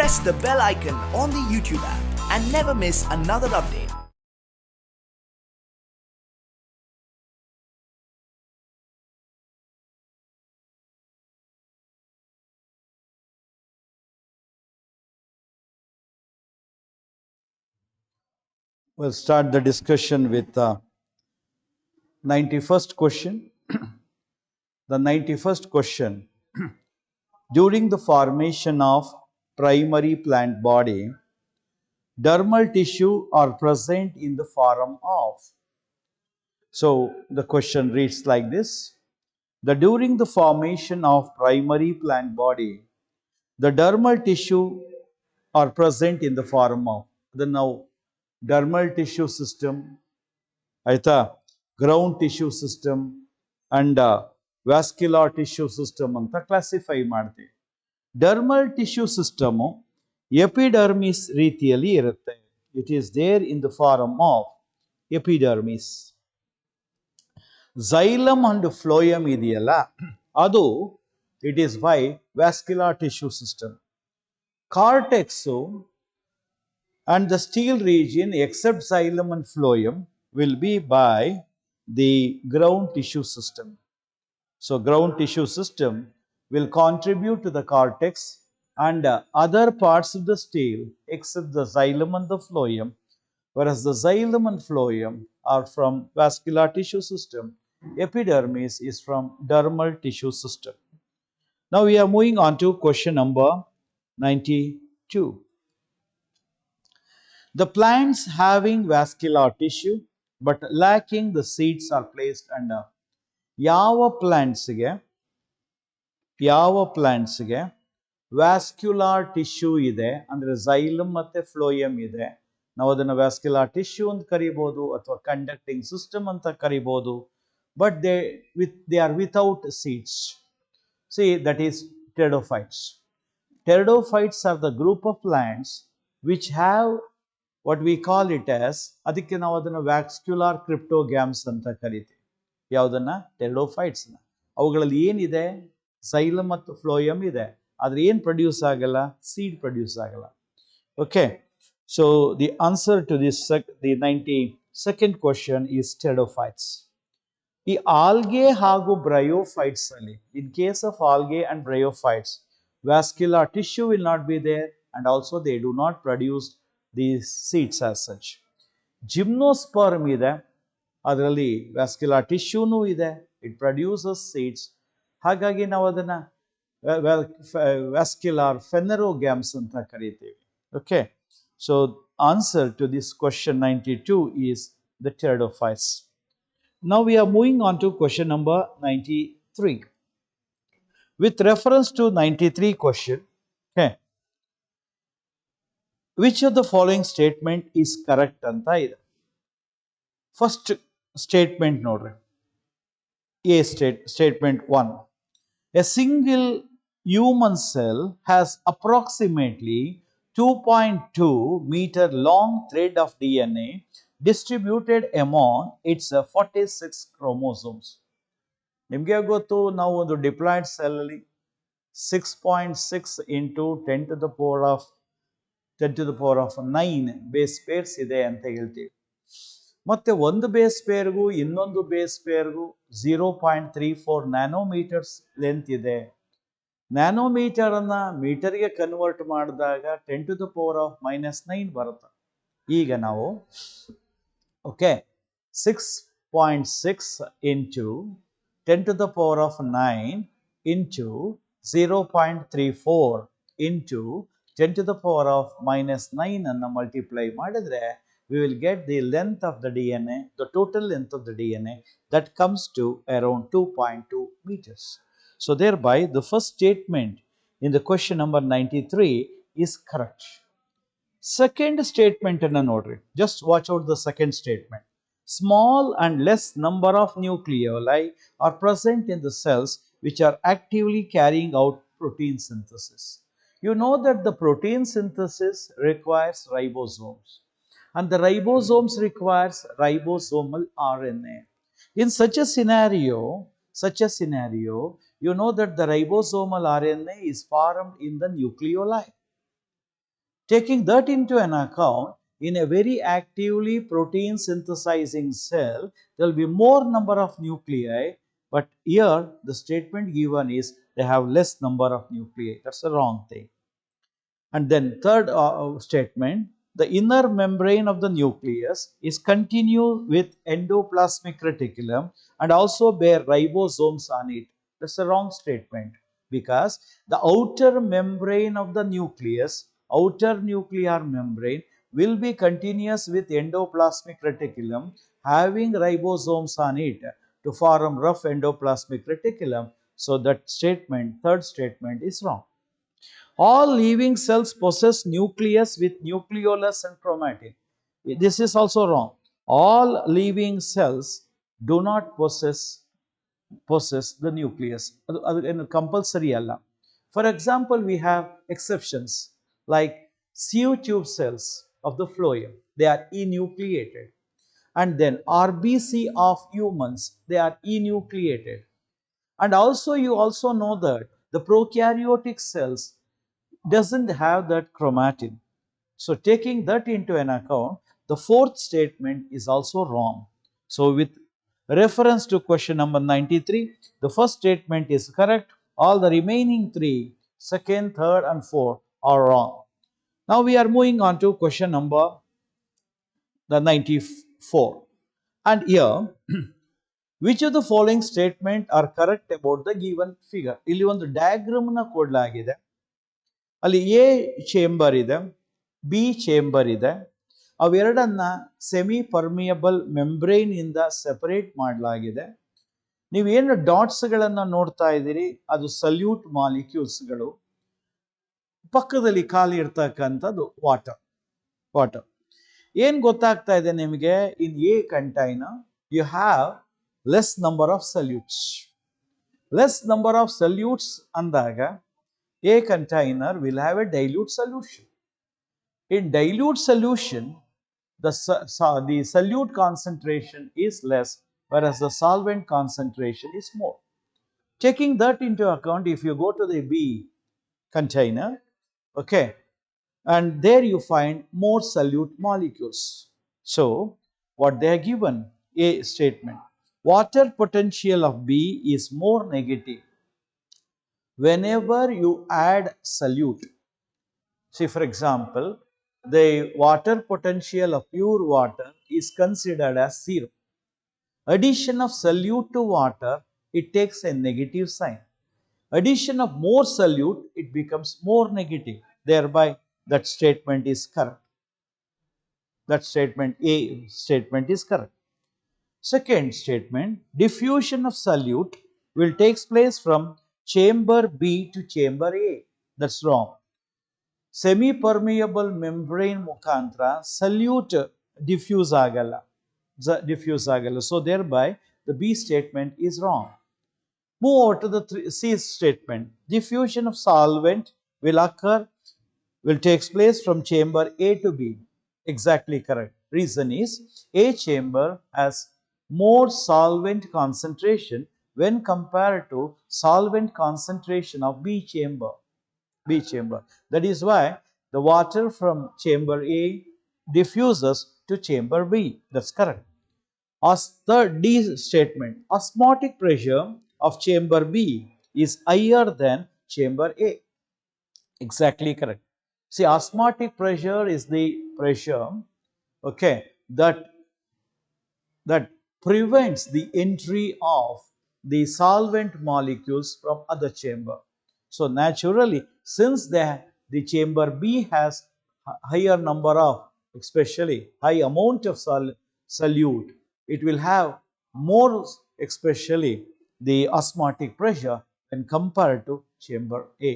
press the bell icon on the YouTube app and never miss another update. We'll start the discussion with the 91st question. The 91st question. During the formation of primary plant body, dermal tissue are present in the form of. So the question reads like this. During the formation of primary plant body, the dermal tissue are present in the form of. The now dermal tissue system, ಆಯ್ತಾ, ground tissue system and vascular tissue system ಅಂತ classify ಮಾಡ್ತೀವಿ. Dermal tissue system epidermis ರೀತಿಯಲ್ಲಿ ಇರುತ್ತೆ. It is there in the form of epidermis. Xylem and phloem ಇದೆಯಲ್ಲ, ಅದು it is by vascular tissue system. Cortex and the steel region except xylem and phloem will be by the ground tissue system. So ground tissue system will contribute to the cortex and other parts of the steel except the xylem and the phloem, whereas the xylem and phloem are from vascular tissue system. Epidermis is from dermal tissue system. Now we are moving on to question number 92. The plants having vascular tissue but lacking the seeds are placed under. ಯಾವ ಪ್ಲಾಂಟ್ಸ್ಗೆ vascular tissue ಇದೆ ಅಂದರೆ xylem ಮತ್ತೆ phloem ಇದೆ, ನಾವು ಅದನ್ನು vascular tissue ಅಂತ ಕರಿಬೋದು ಅಥವಾ ಕಂಡಕ್ಟಿಂಗ್ ಸಿಸ್ಟಮ್ ಅಂತ ಕರಿಬೋದು. But they are without seeds. See that is pteridophytes. Pteridophytes are the group of plants which have what we call it as, ಅದಕ್ಕೆ ನಾವು ಅದನ್ನು ವ್ಯಾಸ್ಕ್ಯುಲಾರ್ ಕ್ರಿಪ್ಟೋಗ್ಯಾಮ್ಸ್ ಅಂತ ಕರಿತೀವಿ. ಯಾವುದನ್ನ? ಟೆರಿಡೋಫೈಟ್ಸ್ನ. ಅವುಗಳಲ್ಲಿ ಏನಿದೆ? ಝೈಲಮ್ ಮತ್ತು ಫ್ಲೋಯಮ್ ಇದೆ, ಆದರೆ ಏನು ಪ್ರೊಡ್ಯೂಸ್ ಆಗಲ್ಲ? ಸೀಡ್ ಪ್ರೊಡ್ಯೂಸ್ ಆಗಲ್ಲ. Okay, so the answer to this the 92nd question is pteridophytes. ಈ ಆಲ್ಗೆ ಹಾಗೂ ಬ್ರಯೋಫೈಟ್ಸ್ ಅಲ್ಲಿ, in case of algae and bryophytes, vascular tissue will not be there and also they do not produce these seeds as such. Gymnosperm ಇದೆ, ಅದರಲ್ಲಿ vascular tissue ಇದೆ, it produces seeds. ಹಾಗಾಗಿ ನಾವು ಅದನ್ನು vascular phanerogams ಅಂತ ಕರೀತೀವಿ. Okay, so answer to this question 92 is the pteridophytes. Now we are moving on to question number 93. With reference to 93 question, okay, which of the following statement is correct anta ide. First statement nodri. Statement 1. A single human cell has approximately 2.2 meter long thread of DNA distributed among its 46 chromosomes. ನಿಮಗೆ ಗೊತ್ತು, ನಾವು ಒಂದು diploid cell ಅಲ್ಲಿ 6.6 into 10 to the power of 9 base pairs ಇದೆ ಅಂತ ಹೇಳ್ತೀವಿ. ಮತ್ತೆ ಒಂದು ಬೇಸ್ ಪೇರ್ಗೂ ಇನ್ನೊಂದು ಬೇಸ್ ಪೇರ್ಗೂ 0.34 ನ್ಯಾನೋಮೀಟರ್ಸ್ ಲೆಂತ್ ಇದೆ. ನ್ಯಾನೋಮೀಟರ್ ಅನ್ನ ಮೀಟರ್ಗೆ ಕನ್ವರ್ಟ್ ಮಾಡಿದಾಗ 10 to the power of -9 ಬರುತ್ತೆ. ಈಗ ನಾವು okay 6.6 into 10 to the power of 9 into 0.34 into 10 to the power of -9 ಅನ್ನು ಮಲ್ಟಿಪ್ಲೈ ಮಾಡಿದ್ರೆ we will get the length of the DNA, the total length of the DNA, that comes to around 2.2 meters. So thereby the first statement in the question number 93 is correct. Second statement ಅನ್ನು ನೋಡ್ರಿ, just watch out the second statement. Small and less number of nucleoli are present in the cells which are actively carrying out protein synthesis. You know that the protein synthesis requires ribosomes and the ribosomes requires ribosomal RNA. In such a scenario, you know that the ribosomal RNA is formed in the nucleoli. Taking that into an account, in a very actively protein synthesizing cell, there will be more number of nuclei, but here the statement given is they have less number of nuclei. That's the wrong thing. And then third statement, the inner membrane of the nucleus is continued with endoplasmic reticulum and also bear ribosomes on it. That's a wrong statement, because the outer membrane of the nucleus, outer nuclear membrane, will be continuous with endoplasmic reticulum having ribosomes on it to form rough endoplasmic reticulum. So that statement, third statement, is wrong. All living cells possess nucleus with nucleolus and chromatin. This is also wrong. All living cells do not possess the nucleus. ಅದು compulsory ಅಲ್ಲ. For example, we have exceptions like sieve tube cells of the phloem. They are enucleated. And then RBC of humans, they are enucleated. And also you also know that the prokaryotic cells doesn't have that chromatin. So taking that into an account, the fourth statement is also wrong. So with reference to question number 93, the first statement is correct. All the remaining three, second, third and fourth, are wrong. Now we are moving on to question number the 94. And here, which of the following statement are correct about the given figure? ಇಲ್ಲಿ ಒಂದು diagram ನ ಕೊಡಲಾಗಿದೆ. ಅಲ್ಲಿ A chamber ಇದೆ, B chamber ಇದೆ. ಅವೆರಡನ್ನ semi permeable membrane ಇಂದ separate ಮಾಡಲಾಗಿದೆ. ನೀವೇನು ಡಾಟ್ಸ್ಗಳನ್ನು ನೋಡ್ತಾ ಇದ್ದೀರಿ ಅದು ಸಲ್ಯೂಟ್ ಮಾಲಿಕ್ಯೂಲ್ಸ್ಗಳು. ಪಕ್ಕದಲ್ಲಿ ಖಾಲಿ ಇರ್ತಕ್ಕಂಥದ್ದು ವಾಟರ್. ಏನ್ ಗೊತ್ತಾಗ್ತಾ ಇದೆ ನಿಮಗೆ? In a container you have less number of solutes. Less number of solutes ಅಂದಾಗ a container will have a dilute solution. In dilute solution, the solute concentration is less, whereas the solvent concentration is more. Taking that into account, if you go to the B container, okay, and there you find more solute molecules. So, what they are given, A statement, water potential of B is more negative whenever you add solute. See, for example, the water potential of pure water is considered as 0. Addition of solute to water, it takes a negative sign. Addition of more solute, it becomes more negative. Thereby, that statement is correct. That statement, A statement, is correct. Second statement, diffusion of solute will take place from chamber B to chamber A. That's wrong. Semi permeable membrane ಮುಖಾಂತರ solute diffuse ಆಗಲ್ಲ. So thereby the B statement is wrong. Move over to the C statement. Diffusion of solvent will takes place from chamber A to B. Exactly correct. Reason is A chamber has more solvent concentration when compared to solvent concentration of B chamber. That is why the water from chamber A diffuses to chamber B. That's correct. As the D statement, osmotic pressure of chamber B is higher than chamber A. Exactly correct. See, osmotic pressure is the pressure, okay, that prevents the entry of the solvent molecules from other chamber. So naturally, since the chamber B has higher number of, especially high amount of solute, it will have more, especially the osmotic pressure when compared to chamber A.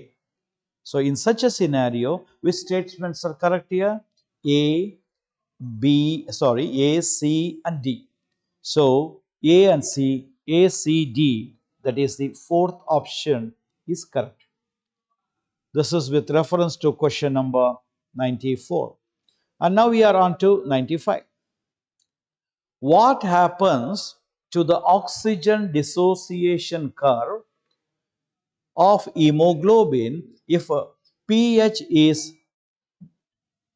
So in such a scenario, which statements are correct here? A, C and D. So A and C, A, C, D, that is the fourth option, is correct. This is with reference to question number 94. And now we are on to 95. What happens to the oxygen dissociation curve of hemoglobin if pH is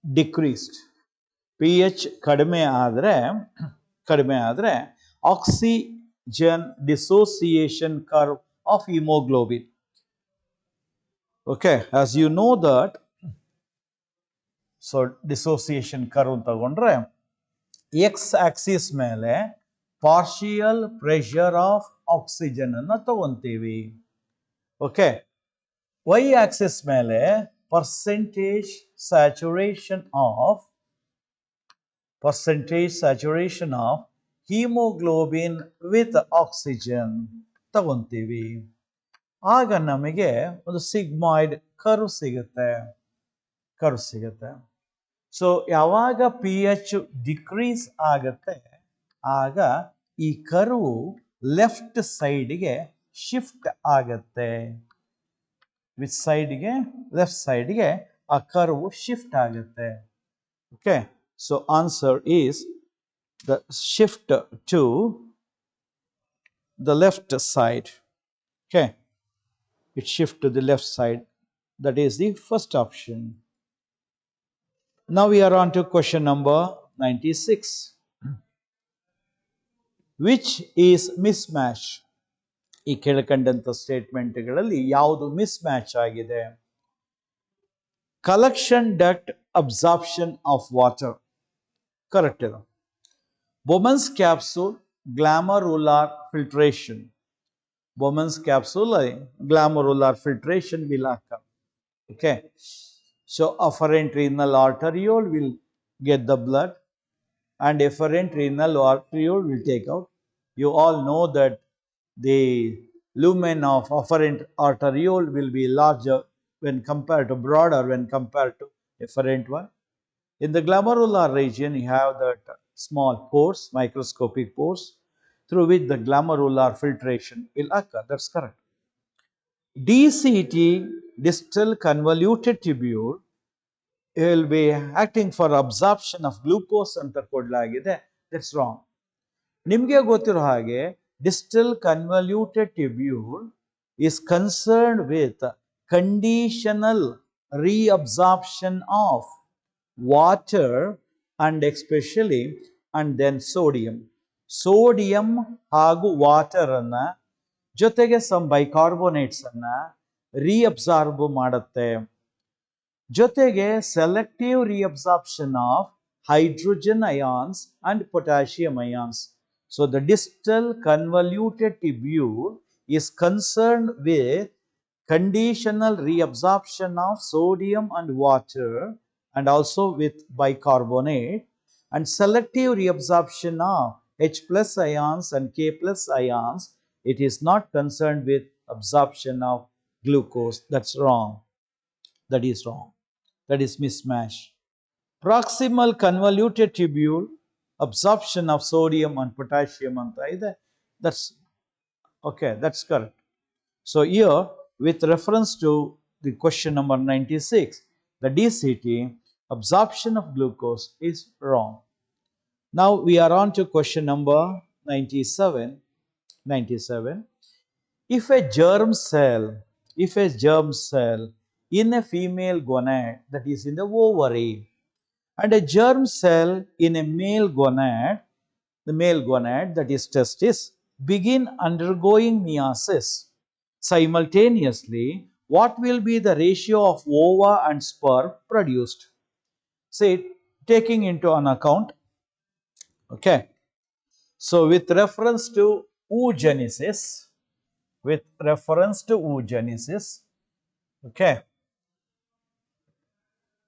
decreased. P H ಕಡಿಮೆ ಆದರೆ oxygen dissociation curve of haemoglobin. Okay, as you know that, so dissociation curve ತಗೊಂಡ್ರೆ X axis ಮೇಲೆ partial pressure of oxygen ಅನ್ನು ತಗೊಂತೀವಿ. Okay, Y axis ಮೇಲೆ percentage saturation of hemoglobin with oxygen ತಗೊಂತೀವಿ. ಆಗ ನಮಗೆ ಒಂದು ಸಿಗ್ಮಾಯ್ಡ್ ಕರ್ವ್ ಸಿಗುತ್ತೆ. ಸೊ ಯಾವಾಗ ಪಿ ಎಚ್ ಡಿಕ್ರೀಸ್ ಆಗುತ್ತೆ ಆಗ ಈ ಕರ್ವ್ ಲೆಫ್ಟ್ ಸೈಡ್ಗೆ ಶಿಫ್ಟ್ ಆಗತ್ತೆ. ವಿಚ್ ಸೈಡ್ಗೆ? ಲೆಫ್ಟ್ ಸೈಡ್ಗೆ ಆ ಕರ್ವ್ ಶಿಫ್ಟ್ ಆಗುತ್ತೆ. Okay, so answer is the shift to the left side. Okay, it shift to the left side. That is the first option. Now we are on to question number 96. Which is mismatch? ಈ ಕೆಳಕಂಡಂತ ಸ್ಟೇಟ್ಮೆಂಟ್ಗಳಲ್ಲಿ ಯಾವುದು mismatch ಆಗಿದೆ? Collection duct absorption of water correct ಇದೆ. Bowman's capsule glomerular filtration. Bowman's capsule, glomerular filtration will occur. Okay, so afferent renal arteriole will get the blood and efferent renal arteriole will take out. You all know that the lumen of afferent arteriole will be larger when compared to broader when compared to efferent one. In the glomerular region, you have that small pores, microscopic pores, through which the glomerular filtration will occur. That's correct. DCT, distal convoluted tubule, will be acting for absorption of glucose ಅಂತ ಕೊಡಲಾಗಿದೆ. That's wrong. ನಿಮಗೆ ಗೊತ್ತಿರೋ ಹಾಗೆ distal convoluted tubule is concerned with conditional reabsorption of water and especially and then sodium. Sodium ಹಾಗೂ water ಅನ್ನ ಜೊತೆಗೆ some bicarbonates ಅನ್ನ reabsorb ಮಾಡುತ್ತೆ. ಜೊತೆಗೆ selective reabsorption of hydrogen ions and potassium ions. So the distal convoluted tubule is concerned with conditional reabsorption of sodium and water and also with bicarbonate, and selective reabsorption of H plus ions and K plus ions. It is not concerned with absorption of glucose. That's wrong. That is wrong. That is mismatch. Proximal convoluted tubule, absorption of sodium and potassium anta ide. That's okay, that's correct. So here, with reference to the question number 96, the DCT, absorption of glucose, is wrong. Now we are on to question number 97. If a germ cell in a female gonad, that is in the ovary, and a germ cell in a male gonad, the male gonad, that is testis, begin undergoing meiosis simultaneously, what will be the ratio of ova and sperm produced? Say, taking into an account, okay, so with reference to oogenesis, okay,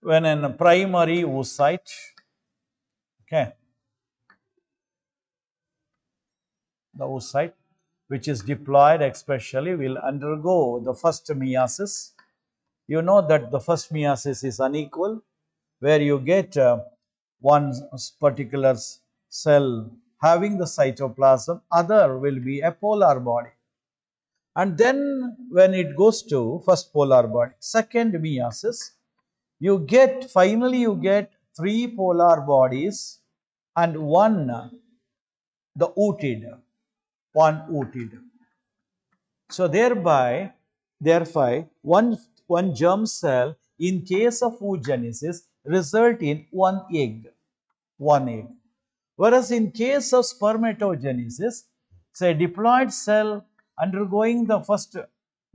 when in a primary oocyte, okay, the oocyte which is diploid especially will undergo the first meiosis. You know that the first meiosis is unequal, where you get one particular cell having the cytoplasm, other will be a polar body. And then when it goes to first polar body, second meiosis, finally you get 3 polar bodies and one ooted. So therefore one germ cell in case of oogenesis result in one egg. One egg. Whereas in case of spermatogenesis, say diploid cell undergoing the first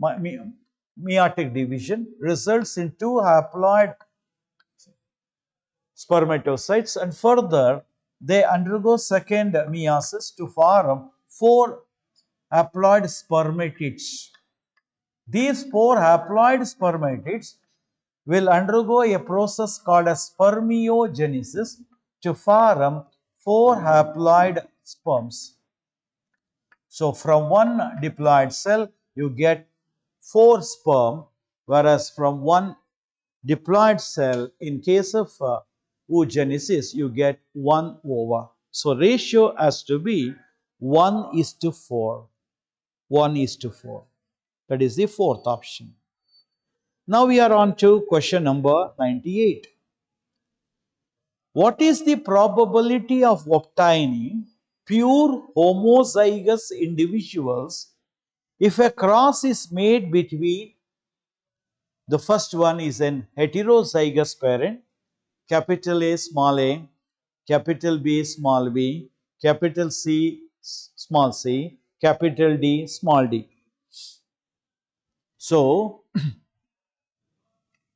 meiotic division results in two haploid spermatocytes, and further they undergo second meiosis to form four haploid spermatids. These four haploid spermatids will undergo a process called as spermiogenesis to form four haploid sperms. So from one diploid cell you get four sperm, whereas from one diploid cell in case of oogenesis you get one ova. So ratio has to be 1:4. 1:4. That is the fourth option. Now we are on to question number 98. What is the probability of obtaining pure homozygous individuals if a cross is made between the first one is an heterozygous parent, capital A, small a, capital B, small b, capital C, small c, capital D, small d. So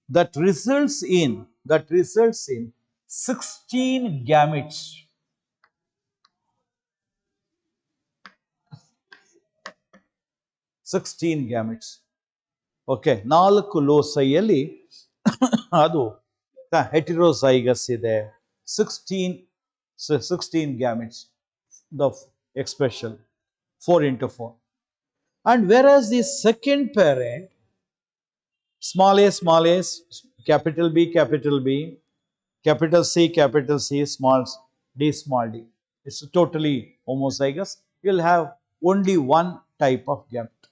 that results in 16 gametes. 16 gametes. Okay, 4 ಲೋಸೈಯಲ್ಲಿ ಅದು heterozygous ಇದೆ. 16 gametes, the expression 4 into 4. And whereas the second parent, small a, capital B, capital C, small d, it's totally homozygous, you'll have only one type of gamete.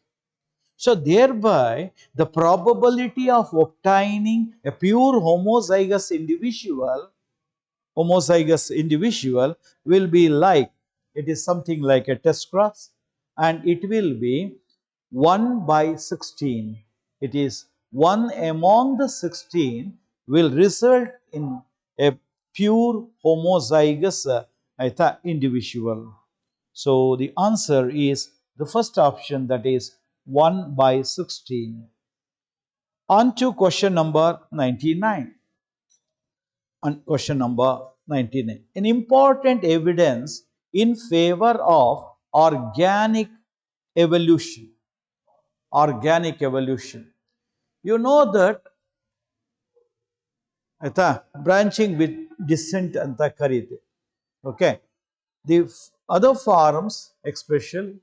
So thereby the probability of obtaining a pure homozygous individual will be like, it is something like a test cross, and it will be 1/16. It is one among the 16 will result in a pure homozygous individual. So the answer is the first option, that is 1/16. On to question number 99. On question number 99. An important evidence in favor of organic evolution. Organic evolution. You know that branching with descent anta karite. Okay. The other forms, especially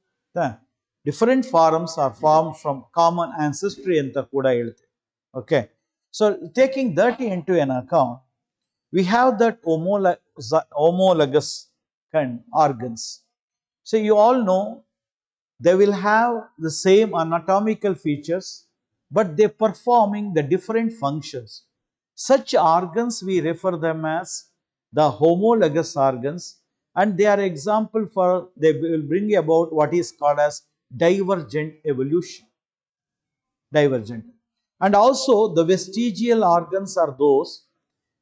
different forms are formed from common ancestry anta kuda helte. Okay. So taking that into an account, we have that homologous organs. So you all know they will have the same anatomical features, but they performing the different functions. Such organs we refer them as the homologous organs, and they are example for, they will bring about what is called as divergent evolution. Divergent. And also the vestigial organs are those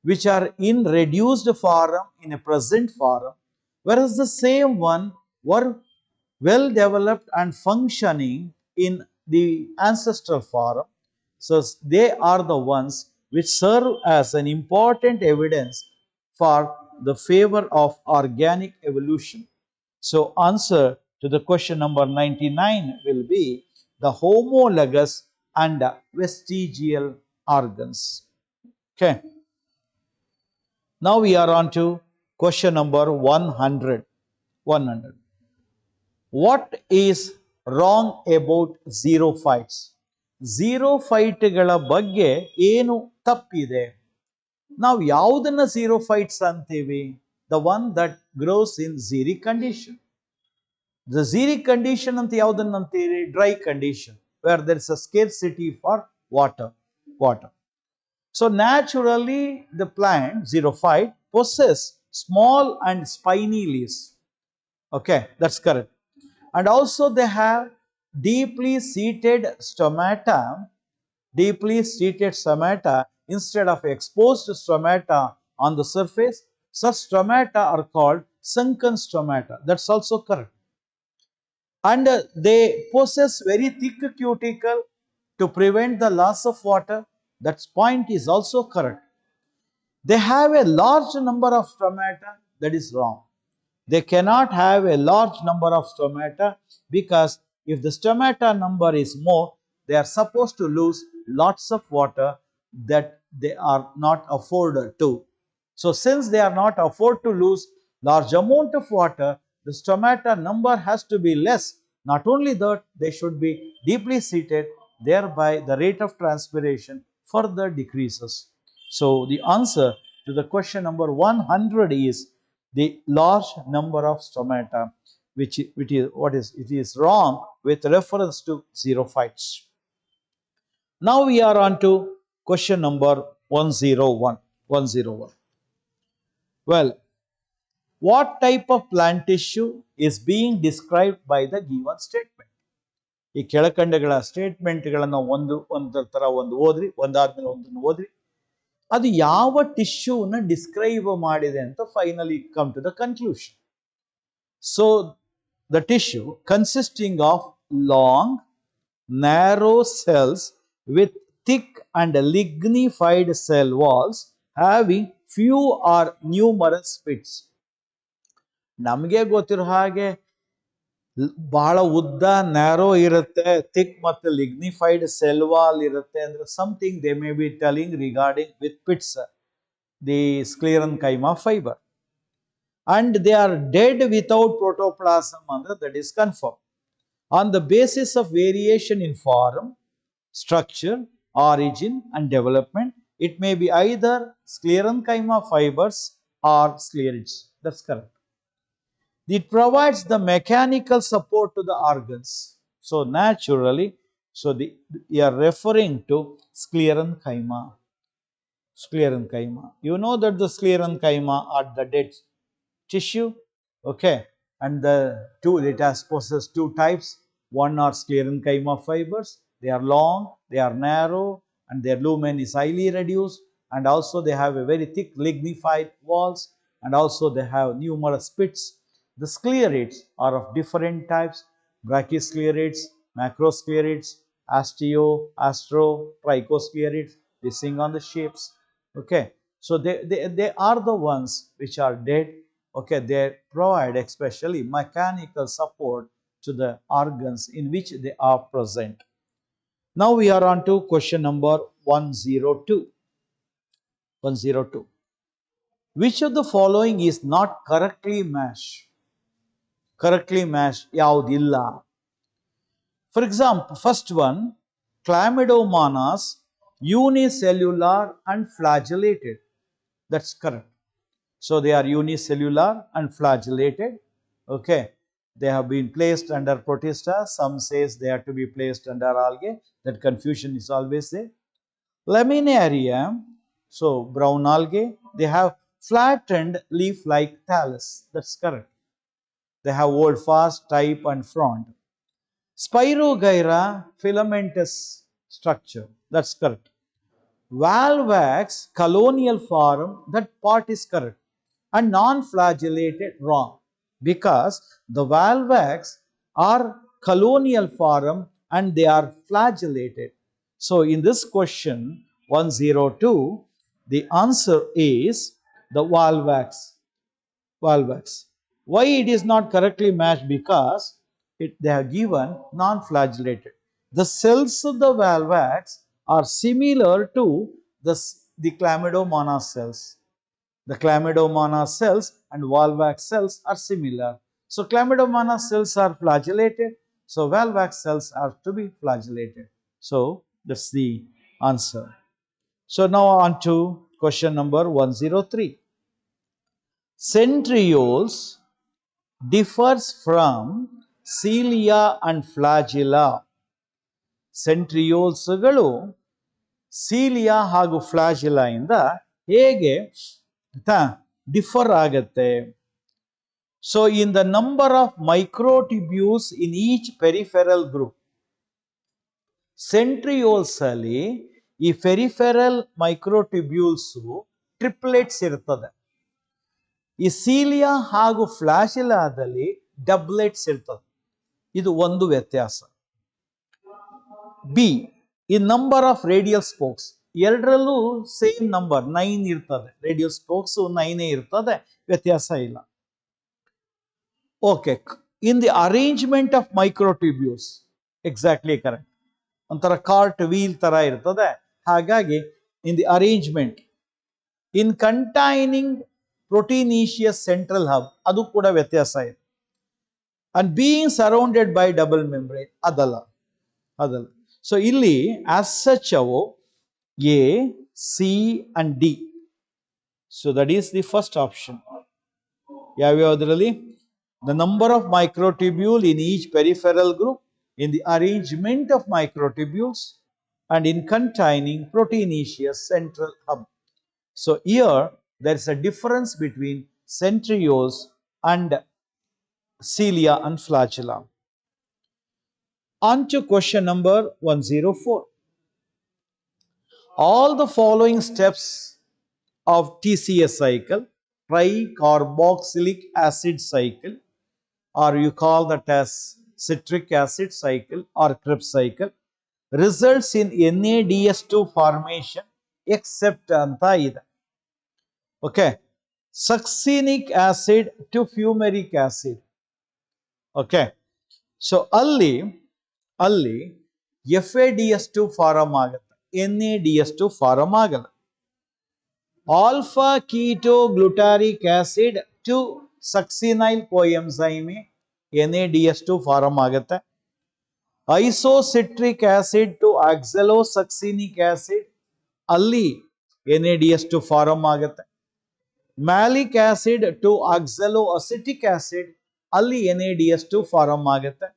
which are in reduced form in a present form, whereas the same one were well developed and functioning in the ancestral form. So they are the ones which serve as an important evidence for the favor of organic evolution. So answer to the question number 99 will be the homologous and vestigial organs. Okay. Now we are on to question number 100. 100. What is wrong about xerophytes? Xerophyteಗಳ ಬಗ್ಗೆ ಏನು ತಪ್ಪಿದೆ? ನಾವು ಯಾವುದನ್ನ xerophytes ಅಂತೀವಿ? The one that grows in xeric condition. The xeric condition ಅಂತ ಯಾವುದನ್ನ ಅಂತೀವಿ? Dry condition, where there is a scarcity for water. So naturally the plant xerophyte possess small and spiny leaves. Okay, that's correct. And also they have deeply seated stomata deeply seated stomata instead of exposed stomata on the surface. Such stomata are called sunken stomata. That's also correct. And they possess very thick cuticle to prevent the loss of water. That point is also correct. They have a large number of stomata. That is wrong. They cannot have a large number of stomata because if the stomata number is more, they are supposed to lose lots of water that they are not afforded to. So since they are not afford to lose large amount of water, the stomata number has to be less. Not only that, they should be deeply seated, thereby the rate of transpiration further decreases. So the answer to the question number 100 is the large number of stomata, it is wrong with reference to xerophytes. Now we are on to question number 101. 101. Well, what type of plant tissue is being described by the given statement? ಈ ಕೆಳಕಂಡಗಳ ಸ್ಟೇಟ್ಮೆಂಟ್ಗಳನ್ನು ಒಂದು ತರ ಓದ್ರಿ, ಒಂದಾದ್ಮೇಲೆ ಒಂದನ್ನು ಓದ್ರಿ. ಅದು ಯಾವ ಟಿಶ್ಯೂನ describe ಮಾಡಿದೆ ಅಂತ finally come to the conclusion. So the tissue consisting of long, narrow cells with thick and lignified cell walls having few or numerous pits. ನಮಗೆ ಗೊತ್ತಿರೋ ಹಾಗೆ ಬಹಳ ಉದ್ದ ನ್ಯಾರೋ ಇರುತ್ತೆ, ಥಿಕ್ ಮತ್ತು ಲಿಗ್ನಿಫೈಡ್ ಸೆಲ್ ವಾಲ್ ಇರುತ್ತೆ ಅಂದ್ರೆ something they may be telling regarding with pits, the sclerenchyma fibre. And they are dead without protoplasm, that is confirmed. On the basis of variation in form, structure, origin and development, it may be either sclerenchyma fibers or sclerids. That's correct. It provides the mechanical support to the organs. So naturally, we are referring to sclerenchyma. Sclerenchyma. You know that the sclerenchyma are the dead tissue, okay, and it has possessed two types. One are sclerenchyma fibers. They are long, they are narrow, and their lumen is highly reduced, and also they have a very thick lignified walls, and also they have numerous pits. The sclerids are of different types: brachysclerids, macrosclerids, astro, trichosclerids. They sing on the shapes, okay. So they are the ones which are dead. Okay, they provide especially mechanical support to the organs in which they are present. Now we are on to question number 102. 102. Which of the following is not correctly matched? Correctly matched yaudilla. For example, first one, Chlamydomonas unicellular and flagellated. That's correct. So they are unicellular and flagellated. Okay, they have been placed under Protista. Some says they are to be placed under algae. That confusion is always there. Laminarium, so brown algae, they have flattened leaf-like thallus. That's correct. They have holdfast type and frond. Spirogyra filamentous structure. That's correct. Valvax colonial form, that part is correct. And non-flagellated, wrong, because the valvax are colonial form and they are flagellated. So in this question 102, the answer is the valvax. Valvax. Why it is not correctly matched? Because they are given non-flagellated. The cells of the valvax are similar to the Chlamydomonas cells. The Chlamydomonas cells and valvax cells are similar. So Chlamydomonas cells are flagellated. So valvax cells are to be flagellated. So that's the answer. So now on to question number 103. Centrioles differs from cilia and flagella. ಸೆಂಟ್ರಿಯೋಲ್ಸ್ಗಳು cilia ಹಾಗೂ flagella ಇಂದ ಹೇಗೆ differ ಆಗತ್ತೆ? So in the number of microtubules in each peripheral group. Centrioles ಅಲ್ಲಿ ಈ peripheral microtubules triplets ಇರ್ತದೆ. ಈ cilia ಹಾಗೂ ಫ್ಲಾಶಿಲಾದಲ್ಲಿ ಡಬ್ಲೆಟ್ಸ್ ಇರ್ತದೆ. ಇದು ಒಂದು ವ್ಯತ್ಯಾಸ. ಬಿ, ಈ ನಂಬರ್ ಆಫ್ ರೇಡಿಯಲ್ ಸ್ಪೋಕ್ಸ್ ಎರಡರಲ್ಲೂ ಸೇಮ್ ನಂಬರ್ 9 ಇರ್ತದೆ. ರೇಡಿಯಲ್ ಸ್ಪೋಕ್ಸ್ 9 ಇರ್ತದೆ, ವ್ಯತ್ಯಾಸ ಇಲ್ಲ. Okay, in the arrangement of microtubules exactly correct. ಒಂಥರ ಕಾರ್ಟ್ ವೀಲ್ ತರ ಇರ್ತದೆ. ಹಾಗಾಗಿ in the arrangement, in containing proteinaceous central hub, ಅದು ಕೂಡ ವ್ಯತ್ಯಾಸ ಇದೆ. And being surrounded by double membrane, ಅದಲ್ಲ. ಸೊ ಇಲ್ಲಿ ಆಸ್ ಸಚ್ ಅವು A, C and D. So that is the first option. ಯಾವ್ಯಾವುದರಲ್ಲಿ? The number of microtubule in each peripheral group, in the arrangement of microtubules, and in containing proteinaceous central hub. So here there is a difference between centrioles and cilia and flagella. On to question number 104. All the following steps of TCA cycle, tricarboxylic acid cycle, or you call that as citric acid cycle or Krebs cycle, results in NADS2 formation except anta ide. Okay, succinic acid to fumaric acid. Okay, so ಅಲ್ಲಿ FADS2 farm ಆಗುತ್ತೆ, NADS2 form ಆಗಲ್ಲ. Alpha keto glutaric acid to succinyl coenzyme NADS2 form ಆಗುತ್ತೆ. Isocitric acid to oxalosuccinic acid, ಅಲ್ಲಿ NADS2 form ಆಗುತ್ತೆ. Malic acid to oxalo acetic acid, ಅಲ್ಲಿ NADS2 form ಆಗುತ್ತೆ.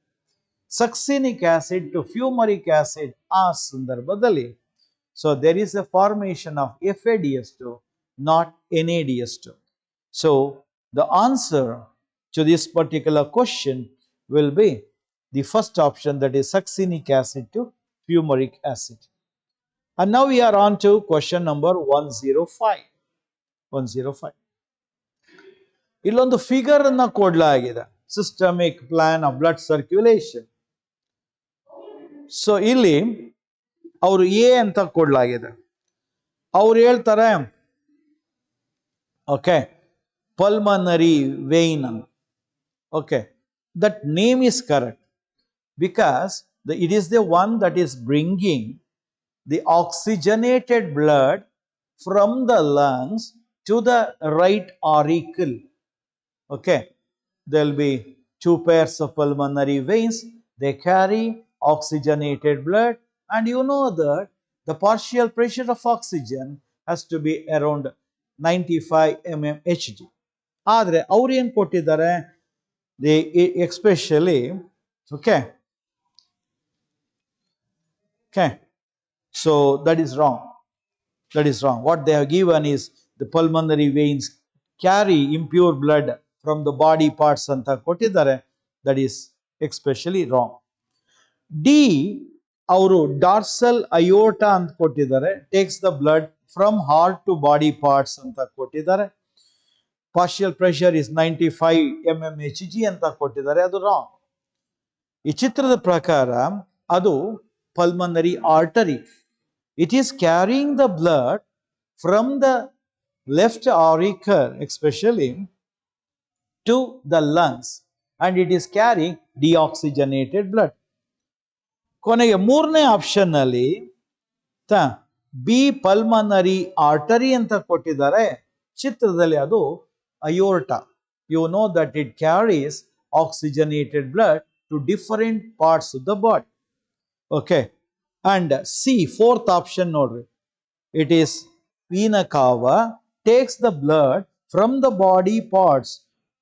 Succinic acid to fumaric acid, ಆ ಸಂದರ್ಭದಲ್ಲಿ so there is a formation of FADS2, not NADS2. So the answer to this particular question will be the first option, that is succinic acid to fumaric acid. And now we are on to question number 105. ಇಲ್ಲೊಂದು figure ಅನ್ನ ಕೊಡಲಾಗಿದೆ, systemic plan of blood circulation. So ಇಲ್ಲಿ ಅವರು A ಅಂತ ಕೊಡಲಾಗಿದೆ. ಅವ್ರು ಹೇಳ್ತಾರೆ okay pulmonary vane ಅಂತ. Okay, that name is correct because it is the one that is bringing the oxygenated blood from the lungs to the right auricle. Okay, there will be two pairs of pulmonary veins. They carry oxygenated blood, and you know that the partial pressure of oxygen has to be around 95 mmHg. ಆದರೆ ಅವ್ರು ಏನು ಕೊಟ್ಟಿದ್ದಾರೆ? They especially, okay, so that is wrong. What they have given is the pulmonary veins carry impure blood from the body parts anta kottidare. That is especially wrong. D, ಅವರು dorsal aorta ಅಂತ ಕೊಟ್ಟಿದ್ದಾರೆ, takes the blood from heart to body parts ಅಂತ ಕೊಟ್ಟಿದ್ದಾರೆ. Partial pressure is 95 mmHg ಅಂತ ಕೊಟ್ಟಿದ್ದಾರೆ, ಅದು wrong. ಈ ಚಿತ್ರದ ಪ್ರಕಾರ ಅದು pulmonary artery. It is carrying the blood from the left auricle especially to the lungs, and it is carrying deoxygenated blood. ಕೊನೆಗೆ ಮೂರನೇ ಆಪ್ಷನ್ ಅಲ್ಲಿ ಬಿ ಪಲ್ಮನರಿ ಆರ್ಟರಿ ಅಂತ ಕೊಟ್ಟಿದ್ದಾರೆ, ಚಿತ್ರದಲ್ಲಿ ಅದು aorta. You know that it carries oxygenated blood to different parts of the body. Okay, and C, fourth option nodri, it is vena cava, takes the blood from the body parts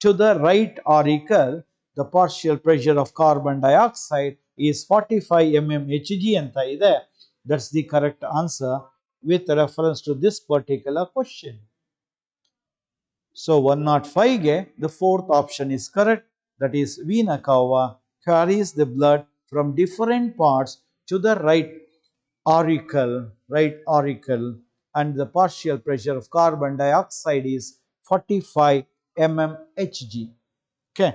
to the right auricle. The partial pressure of carbon dioxide is 45 mmHg anta ide. That's the correct answer with reference to this particular question. So 105 ge the fourth option is correct, that is vena cava carries the blood from different parts to the right auricle, and the partial pressure of carbon dioxide is 45 mmHg. Okay,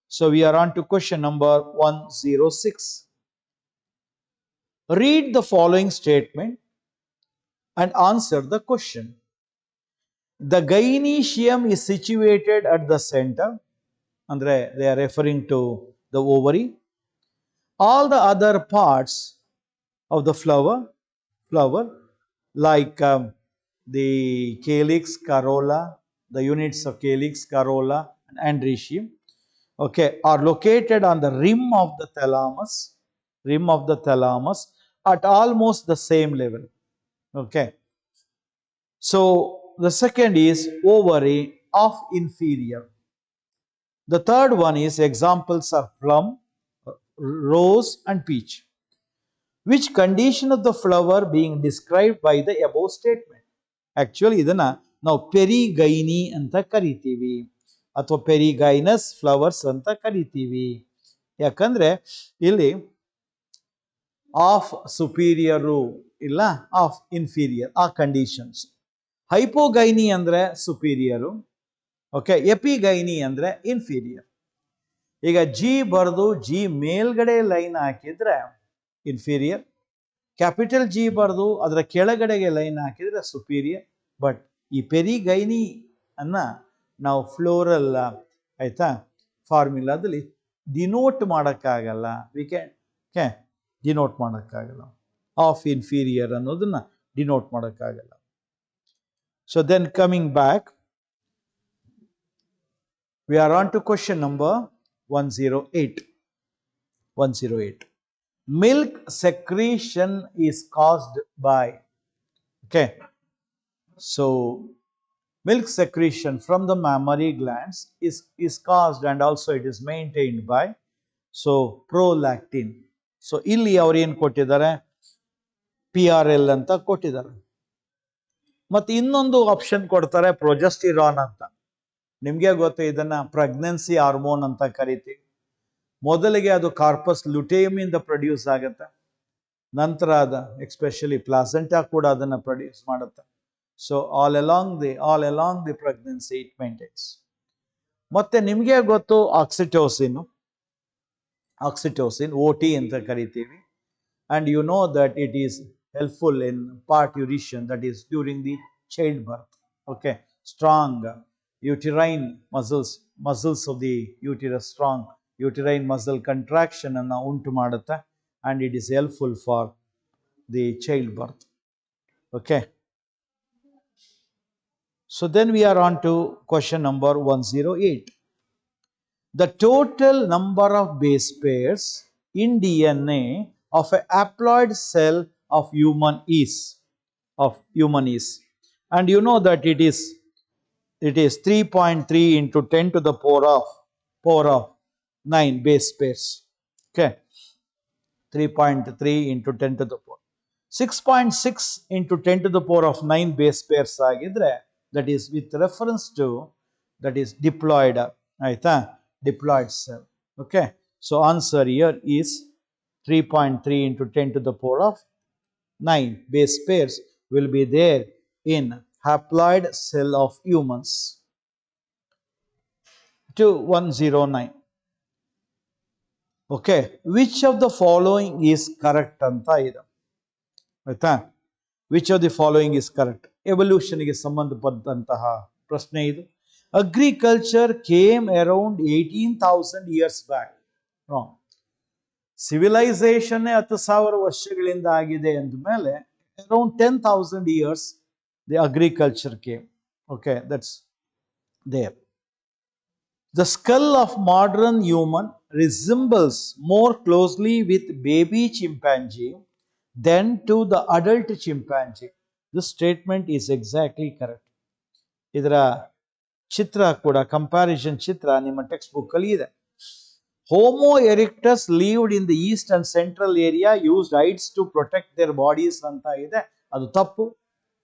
so we are on to question number 106. Read the following statement and answer the question. The gynoecium is situated at the center. Andre, they are referring to the ovary. All the other parts of the flower like the calyx, corolla, the units of calyx, corolla, and androecium, okay, are located on the rim of the thalamus at almost the same level. Okay, so the second is ovary of inferior. The third one is examples are plum, rose, and peach. Which condition of the flower being described by the above statement? Actually, ಇದನ್ನ ನಾವು ಪೆರಿಗೈನಿ ಅಂತ ಕರಿತೀವಿ ಅಥವಾ ಪೆರಿಗೈನಸ್ flowers ಅಂತ ಕರಿತೀವಿ. ಯಾಕಂದ್ರೆ ಇಲ್ಲಿ of superior ಇಲ್ಲ ಆಫ್ ಇನ್ಫೀರಿಯರ್ ಆ ಕಂಡೀಷನ್ಸ್. ಹೈಪೋಗೈನಿ ಅಂದ್ರೆ ಸುಪೀರಿಯರು, ಓಕೆ, ಎಪಿಗೈನಿ ಅಂದ್ರೆ ಇನ್ಫೀರಿಯರ್. ಈಗ ಜಿ ಬರೆದು ಜಿ ಮೇಲ್ಗಡೆ ಲೈನ್ ಹಾಕಿದ್ರೆ ಇನ್ಫೀರಿಯರ್, ಕ್ಯಾಪಿಟಲ್ ಜಿ ಬರೆದು ಅದರ ಕೆಳಗಡೆಗೆ ಲೈನ್ ಹಾಕಿದ್ರೆ ಸುಪೀರಿಯರ್. ಬಟ್ ಈ ಪೆರಿಗೈನಿ ಅನ್ನ ನಾವು ಫ್ಲೋರಲ್ ಆಯ್ತಾ ಫಾರ್ಮುಲಾದಲ್ಲಿ ಡಿನೋಟ್ ಮಾಡೋಕ್ಕಾಗಲ್ಲ. ವಿ ಕ್ಯಾನ್ ಡಿನೋಟ್ ಮಾಡೋಕ್ಕಾಗಲ್ಲ. ಆಫ್ ಇನ್ಫೀರಿಯರ್ ಅನ್ನೋದನ್ನ ಡಿನೋಟ್ ಮಾಡೋಕ್ಕಾಗಲ್ಲ. So then coming back, we are on to question number 108. Milk secretion is caused by, okay, so milk secretion from the mammary glands is caused and also it is maintained by so prolactin. So ಇಲ್ಲಿ ಅವರು ಏನು ಕೊಟ್ಟಿದ್ದಾರೆ, PRL ಅಂತ ಕೊಟ್ಟಿದ್ದಾರೆ. ಮತ್ತೆ ಇನ್ನೊಂದು option ಕೊಡ್ತಾರೆ progesterone ಅಂತ. ನಿಮಗೆ ಗೊತ್ತು, ಇದನ್ನ ಪ್ರೆಗ್ನೆನ್ಸಿ ಹಾರ್ಮೋನ್ ಅಂತ ಕರಿತೀವಿ. ಮೊದಲಿಗೆ ಅದು ಕಾರ್ಪಸ್ ಲುಟೇಮ್ ಇಂದ ಪ್ರೊಡ್ಯೂಸ್ ಆಗುತ್ತೆ, ನಂತರ ಅದ ಎಕ್ಸ್ಪೆಷಲಿ ಪ್ಲಾಸೆಂಟಾ ಕೂಡ ಅದನ್ನ ಪ್ರೊಡ್ಯೂಸ್ ಮಾಡುತ್ತೆ. So all along the pregnancy it maintains. ಮತ್ತೆ ನಿಮಗೆ ಗೊತ್ತು ಆಕ್ಸಿಟೋಸಿನ್ OT ಅಂತ ಕರಿತೀವಿ. And you know that it is helpful in parturition, that is during the childbirth. Okay, strong uterine muscles of the uterus, strong uterine muscle contraction ಅನ್ನು ಉಂಟು ಮಾಡುತ್ತೆ, and it is helpful for the childbirth. Okay, so then we are on to question number 108. The total number of base pairs in DNA of a haploid cell of human is, and you know that it is 3.3 into 10 to the power of 9 base pairs. Okay, 3.3 into 10 to the power 6.6 into 10 to the power of 9 base pairs agidre, that is with reference to, that is diploid, aita, diploid cell. Okay, so answer here is 3.3 into 10 to the power of 9 base pairs will be there in haploid cell of humans. To 109. Okay, which of the following is correct anta ida, ಆಯ್ತಾ? Which of the following is correct? ಎವಲ್ಯೂಷನ್ಗೆ ಸಂಬಂಧಪಟ್ಟಂತಹ ಪ್ರಶ್ನೆ ಇದು. Agriculture came around 18,000 years back. Wrong. Civilization 10,000 ವರ್ಷಗಳಿಂದ ಆಗಿದೆ ಅಂದ ಮೇಲೆ around 10,000 years the agriculture came. Okay, that's there. The skull of modern human resembles more closely with baby chimpanzee than to the adult chimpanzee. This statement is exactly correct. ಇದರ ಚಿತ್ರ ಕೂಡ, comparison ಚಿತ್ರ ನಿಮ್ಮ text book ಅಲ್ಲಿ ಇದೆ. Homo erectus lived in the east and central area, used hides to protect their bodies ಅಂತ ಇದೆ. ಅದು ತಪ್ಪು.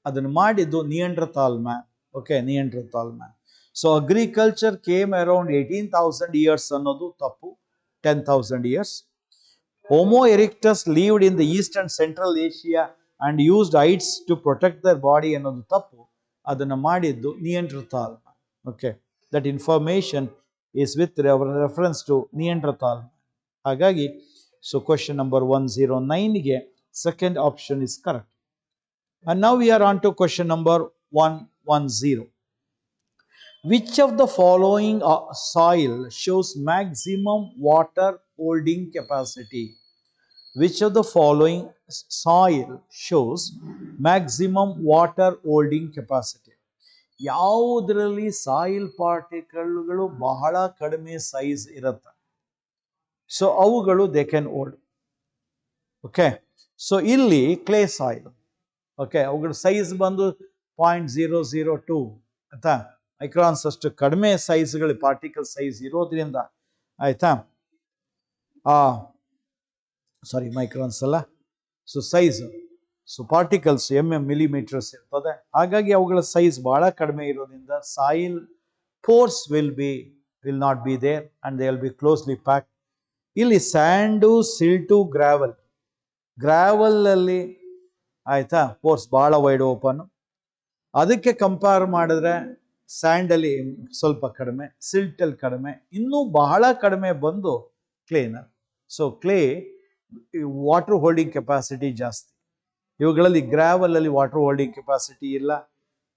ಅದನ್ನು ಮಾಡಿದ್ದು Neanderthal man. Okay, Neanderthal man. So agriculture came around 18,000 years ಅನ್ನೋದು ತಪ್ಪು, 10,000 years. Homo erectus lived in the East and Central Asia and used hides to protect their body ಅನ್ನೋದು ತಪ್ಪು. ಅದನ್ನು ಮಾಡಿದ್ದು Neanderthal. Okay, that information is with reference to Neanderthal. ಹಾಗಾಗಿ so question number 109 ಗೆ second option is correct. And now we are on to question number 110. Which of the following soil shows maximum water holding capacity? Which of the following soil shows maximum water holding capacity? ಯಾವುದರಲ್ಲಿ soil ಪಾರ್ಟಿಕಲ್ಗಳು ಬಹಳ ಕಡಿಮೆ size ಇರುತ್ತೆ, so ಅವುಗಳು they can hold. Okay, so ಇಲ್ಲಿ clay soil, okay, ಅವುಗಳ size ಬಂದು 0.002 ಆಯ್ತಾ microns ಅಷ್ಟು ಕಡಿಮೆ ಸೈಜ್ಗಳು ಪಾರ್ಟಿಕಲ್ ಸೈಜ್ ಇರೋದ್ರಿಂದ ಆಯ್ತಾ, ಸಾರಿ ಮೈಕ್ರಾನ್ಸ್ ಅಲ್ಲ, so size, so particles millimetres ಇರ್ತದೆ. ಹಾಗಾಗಿ ಅವುಗಳ ಸೈಜ್ ಬಹಳ ಕಡಿಮೆ ಇರೋದ್ರಿಂದ soil pores will not be there and they will be closely pack. ಇಲ್ಲಿ ಸ್ಯಾಂಡು, ಸಿಲ್ಟು, ಗ್ರಾವಲ್ ಅಲ್ಲಿ ಆಯ್ತಾ ಪೋರ್ಸ್ ಬಹಳ ವೈಡ್ ಓಪನ್. ಅದಕ್ಕೆ ಕಂಪೇರ್ ಮಾಡಿದ್ರೆ ಸ್ಯಾಂಡ್ ಅಲ್ಲಿ ಸ್ವಲ್ಪ ಕಡಿಮೆ, ಸಿಲ್ಟ್ ಅಲ್ಲಿ ಕಡಿಮೆ, ಇನ್ನೂ ಬಹಳ ಕಡಿಮೆ ಬಂದು ಕ್ಲೇನರ್. So clay water holding capacity ಜಾಸ್ತಿ. ಇವುಗಳಲ್ಲಿ ಗ್ರಾವಲ್ ಅಲ್ಲಿ ವಾಟರ್ ಹೋಲ್ಡಿಂಗ್ ಕೆಪಾಸಿಟಿ ಇಲ್ಲ,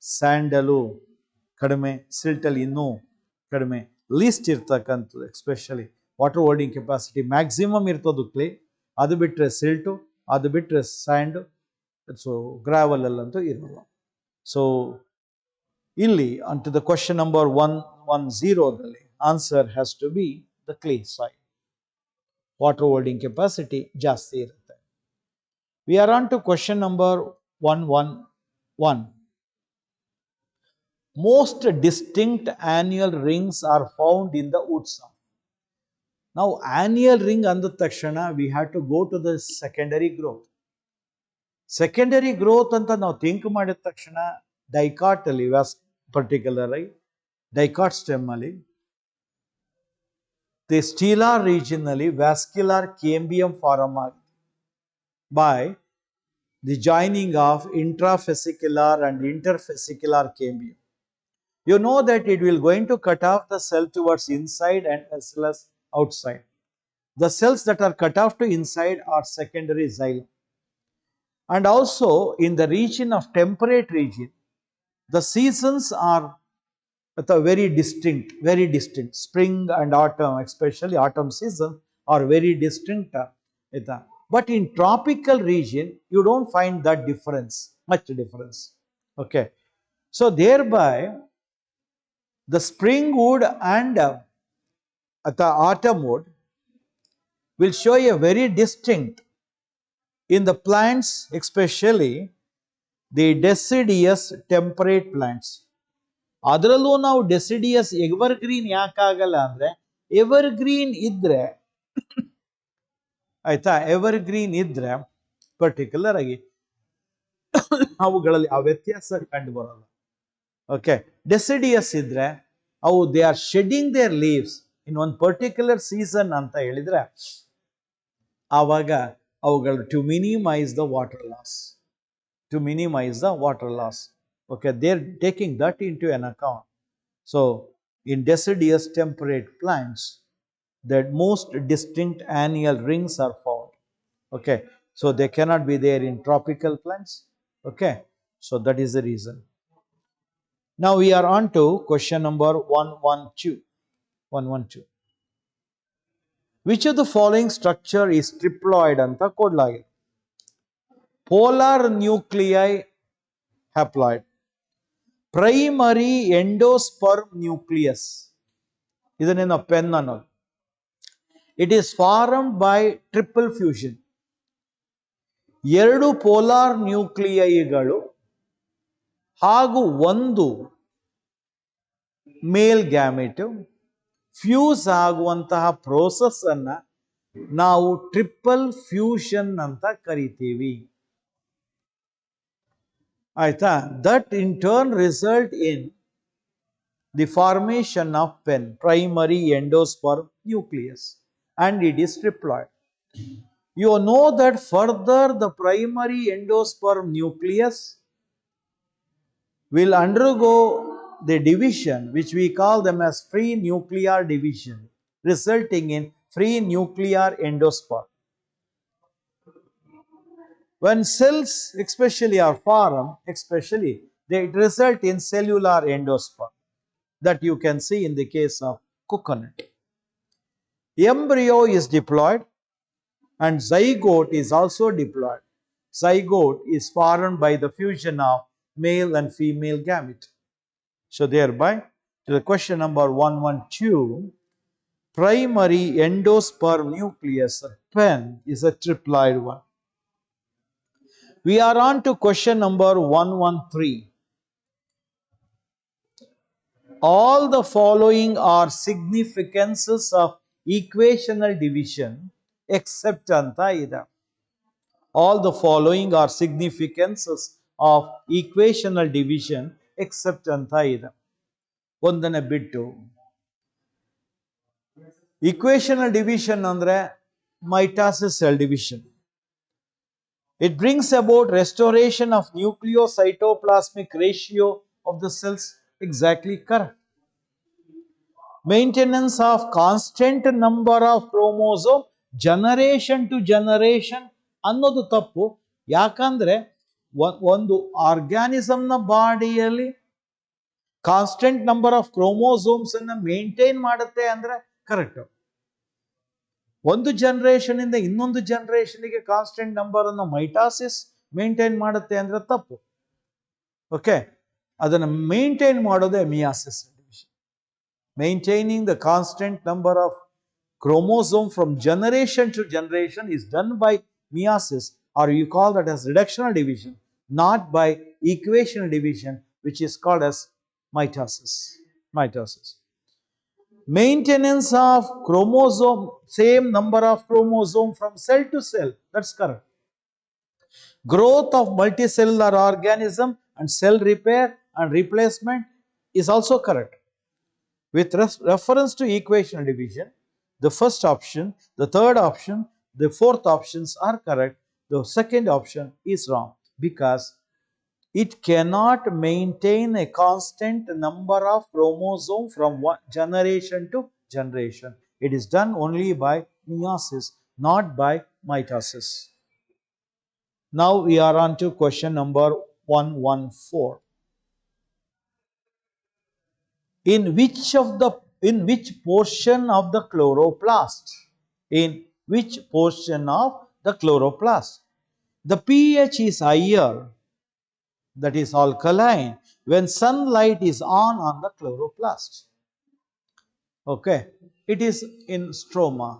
ಸ್ಯಾಂಡಲು ಕಡಿಮೆ, ಸಿಲ್ಟಲ್ಲಿ ಇನ್ನೂ ಕಡಿಮೆ. ಲೀಸ್ಟ್ ಇರ್ತಕ್ಕಂಥದ್ದು especially water holding capacity maximum ಇರ್ತದ್ದು ಕ್ಲೇ, ಅದು ಬಿಟ್ಟರೆ ಸಿಲ್ಟು, ಅದು ಬಿಟ್ಟರೆ ಸ್ಯಾಂಡು, ಸೊ ಗ್ರಾವಲ್ ಅಲ್ಲಂತೂ ಇರಲ್ಲ. ಸೊ ಇಲ್ಲಿ unto the question number 110 answer has to be the clay soil. Water holding capacity ಜಾಸ್ತಿ ಇರುತ್ತೆ. We are on to question number 111. Most distinct annual rings are found in the woods. Now annual ring ಅಂದ ತಕ್ಷಣ we have to go to the secondary growth. Secondary growth ಅಂತ ನಾವು think ಮಾಡಿದ ತಕ್ಷಣ dicot ಅಲ್ಲಿ particular ಆಗಿ dicot stem ಅಲ್ಲಿ the ಸ್ಟೀಲಾರ್ region ಅಲ್ಲಿ ವ್ಯಾಸ್ಕ್ಯುಲಾರ್ ಕೇಂಬಿಯಂ ಫಾರಮ್ ಆಗಿದೆ by the joining of intrafascicular and interfascicular cambium. You know that it will going to cut off the cell towards inside and as well as outside. The cells that are cut off to inside are secondary xylem. And also in the region of temperate region, the seasons are very distinct. Spring and autumn, especially autumn season, are very distinct. But in tropical region, you don't find that much difference. Okay. So thereby, the spring wood and the autumn wood will show a very distinct in the plants, especially the deciduous temperate plants. ಅದರಲ್ಲೂ ನಾವು deciduous evergreen ಯಾಕಾಗಲ್ಲ ಅಂದ್ರೆ evergreen ಇದ್ರೆ ಆಯ್ತಾ, evergreen ಇದ್ರೆ particular ಆಗಿ ಅವುಗಳಲ್ಲಿ ಆ ವ್ಯತ್ಯಾಸ ಕಂಡು ಬರಲ್ಲ. ಓಕೆ, ಡೆಸಿಡಿಯಸ್ ಇದ್ರೆ ಅವು they are shedding their leaves in one particular season ಅಂತ ಹೇಳಿದ್ರೆ ಆವಾಗ ಅವುಗಳು to minimise the water loss. Okay, they are taking that into an account. So in deciduous temperate plants that most distinct annual rings are found. Okay, so they cannot be there in tropical plants. Okay, so that is the reason. Now we are on to question number 112. Which of the following structure is triploid anta kodlagide? Polar nuclei haploid, primary endosperm nucleus, idanena pen ಅನ್ನೋದು. It is formed by triple fusion. ಎರಡು polar ನ್ಯೂಕ್ಲಿಯೈಗಳು ಹಾಗೂ ಒಂದು ಮೇಲ್ gamete fuse ಆಗುವಂತಹ process ಅನ್ನ ನಾವು triple fusion ಅಂತ ಕರಿತೀವಿ. ಆಯ್ತಾ, that in turn result in the formation of pen, primary endosperm nucleus, and it is triploid. You know that further the primary endosperm nucleus will undergo the division, which we call them as free nuclear division, resulting in free nuclear endosperm. When cells especially are formed, they result in cellular endosperm that you can see in the case of coconut. Embryo is diploid and zygote is also diploid. Zygote is formed by the fusion of male and female gamete. So thereby, to the question number 112, primary endosperm nucleus, PEN, is a triploid one. We are on to question number 113. All the following are significances of equational division except anta ida. All the following are significances of equational division except anta ida. ಒಂದನೇ ಬಿಟ್ಟು equational division andre mitosis cell division. It brings about restoration of nucleocytoplasmic ratio of the cells. Exactly correct. Maintenance of constant number of chromosome generation to generation ಅನ್ನೋದು ತಪ್ಪು. ಯಾಕಂದ್ರೆ ಒಂದು ಆರ್ಗ್ಯಾನಿಸಮ್ನ ಬಾಡಿಯಲ್ಲಿ constant number of chromosomes ಅನ್ನ maintain ಮಾಡುತ್ತೆ ಅಂದ್ರೆ correct. ಒಂದು generation ಇಂದ ಇನ್ನೊಂದು ಜನರೇಷನ್ಗೆ ಕಾನ್ಸ್ಟೆಂಟ್ ನಂಬರ್ ಅನ್ನು ಮೈಟಾಸಿಸ್ ಮೇಂಟೈನ್ ಮಾಡುತ್ತೆ ಅಂದ್ರೆ ತಪ್ಪು. ಓಕೆ, ಅದನ್ನು ಮೇಂಟೈನ್ ಮಾಡೋದೇ ಮಿಯಾಸಿಸ್ division. Maintaining the constant number of chromosome from generation to generation is done by meiosis, or you call that as reductional division, not by equational division, which is called as mitosis. Maintenance of chromosome, same number of chromosome from cell to cell, that's correct. Growth of multicellular organism and cell repair and replacement is also correct. With reference to equational division, the first option, the third option, the fourth options are correct. The second option is wrong because it cannot maintain a constant number of chromosomes from one generation to generation. It is done only by meiosis, not by mitosis. Now we are on to question number 114. In which portion of the chloroplast? In which portion of the chloroplast? The pH is higher, that is alkaline, when sunlight is on the chloroplast. Okay, it is in stroma.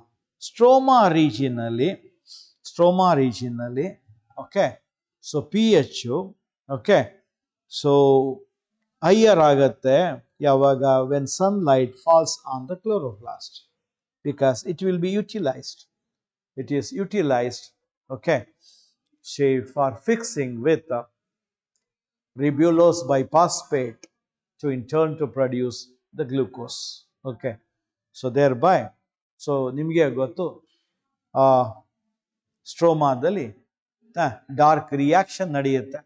Stroma regionally, okay. So pH, okay. So higher ಆಗುತ್ತೆ ಯಾವಾಗ when sunlight falls on the chloroplast, because it will be utilized. It is utilized, okay, say for fixing with ribulose biphosphate to in turn to produce the glucose. Okay, so thereby, so ನಿಮಗೆ ಗೊತ್ತು ಸ್ಟ್ರೋಮಾದಲ್ಲಿ dark reaction ನಡೆಯುತ್ತೆ.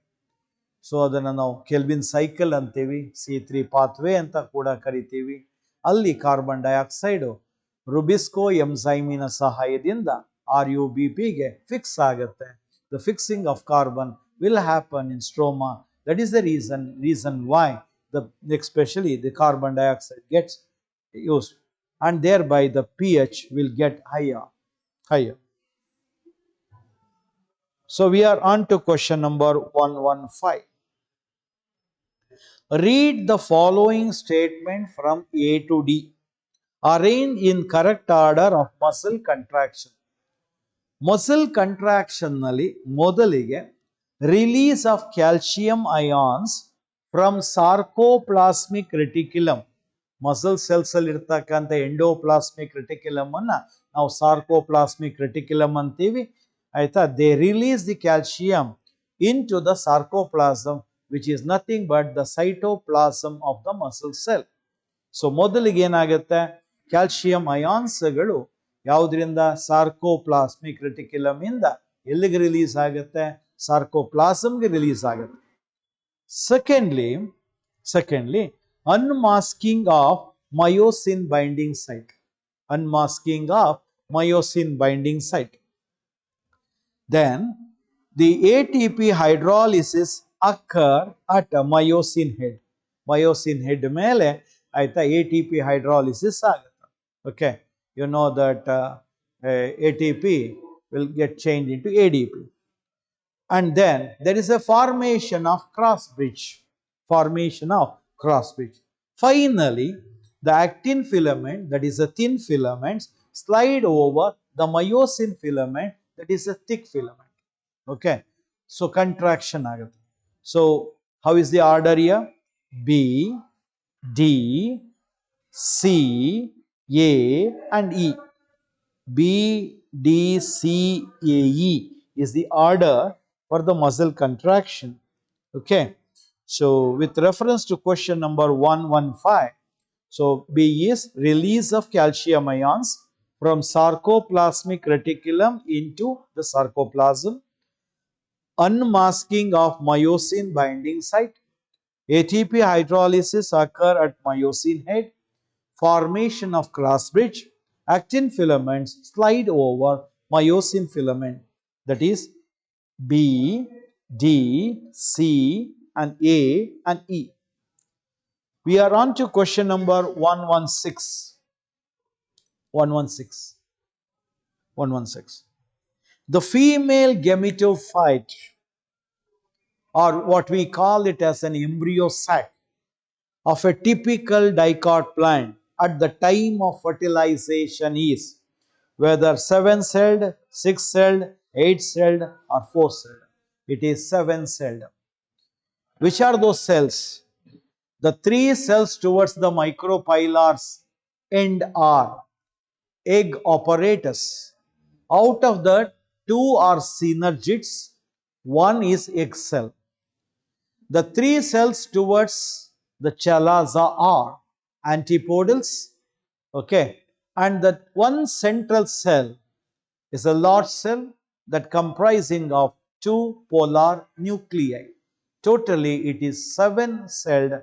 So ಅದನ್ನು ನಾವು kelvin cycle ಅಂತೀವಿ, C3 pathway ಅಂತ ಕೂಡ ಕರಿತೀವಿ. ಅಲ್ಲಿ ಕಾರ್ಬನ್ ಡೈಆಕ್ಸೈಡು ರುಬಿಸ್ಕೋ ಎಂಜೈಮಿನ ಸಹಾಯದಿಂದ RUBPಗೆ ಫಿಕ್ಸ್ ಆಗುತ್ತೆ. The fixing of carbon will happen in stroma. That is the reason why especially the carbon dioxide gets used, and thereby the pH will get higher. So we are on to question number 115. Read the following statement from A to D. Arrange in correct order of muscle contraction. Muscle contraction ನಲ್ಲಿ ಮೊದಲಿಗೆ release of calcium ions from sarcoplasmic reticulum. Muscle cells ಅಲ್ಲಿ ಇರ್ತಕ್ಕಂಥ endoplasmic reticulum ಅನ್ನ ನಾವು ಸಾರ್ಕೋಪ್ಲಾಸ್ಮಿಕ್ reticulum ಅಂತೀವಿ, ಆಯ್ತಾ. They release the calcium into the sarcoplasm, which is nothing but the cytoplasm of the muscle cell. So ಮೊದಲಿಗೆ ಏನಾಗುತ್ತೆ, calcium ಅಯಾನ್ಸ್ಗಳು ಯಾವುದರಿಂದ? ಸಾರ್ಕೋಪ್ಲಾಸ್ಮಿಕ್ reticulum ಇಂದ ಎಲ್ಲಿಗೆ ರಿಲೀಸ್ ಆಗುತ್ತೆ? ಸಾರ್ಕೋಪ್ಲಾಸಮ್ಗೆ ರಿಲೀಸ್ ಆಗುತ್ತೆ. Secondly unmasking of myosin binding site. Unmasking of myosin binding site. Then the ATP hydrolysis occur at a myosin head. Myosin head ಮೇಲೆ ಆಯ್ತಾ ATP hydrolysis ಆಗುತ್ತೆ. Okay, you know that ATP will get changed into ADP. And then there is a formation of cross bridge. Finally, the actin filament, that is a thin filament, slide over the myosin filament, that is a thick filament. Okay, so contraction agutte. So how is the order here? B, D, C, A and E. B, D, C, A, E is the order for the muscle contraction. Okay, so with reference to question number 115, so B is release of calcium ions from sarcoplasmic reticulum into the sarcoplasm, unmasking of myosin binding site, ATP hydrolysis occur at myosin head, formation of cross bridge, actin filaments slide over myosin filament, that is B, D, C and A and E. We are on to question number 116. The female gametophyte, or what we call it as an embryo sac of a typical dicot plant at the time of fertilization is whether 7-celled, 6-celled, 8-celled or 4-celled. It is 7-celled. Which are those cells? The 3 cells towards the micropylars end are egg apparatus. Out of that, 2 are synergids, 1 is egg cell. The 3 cells towards the chalaza are antipodals, okay, and that one central cell is a large cell that comprising of 2 polar nuclei. Totally it is 7-celled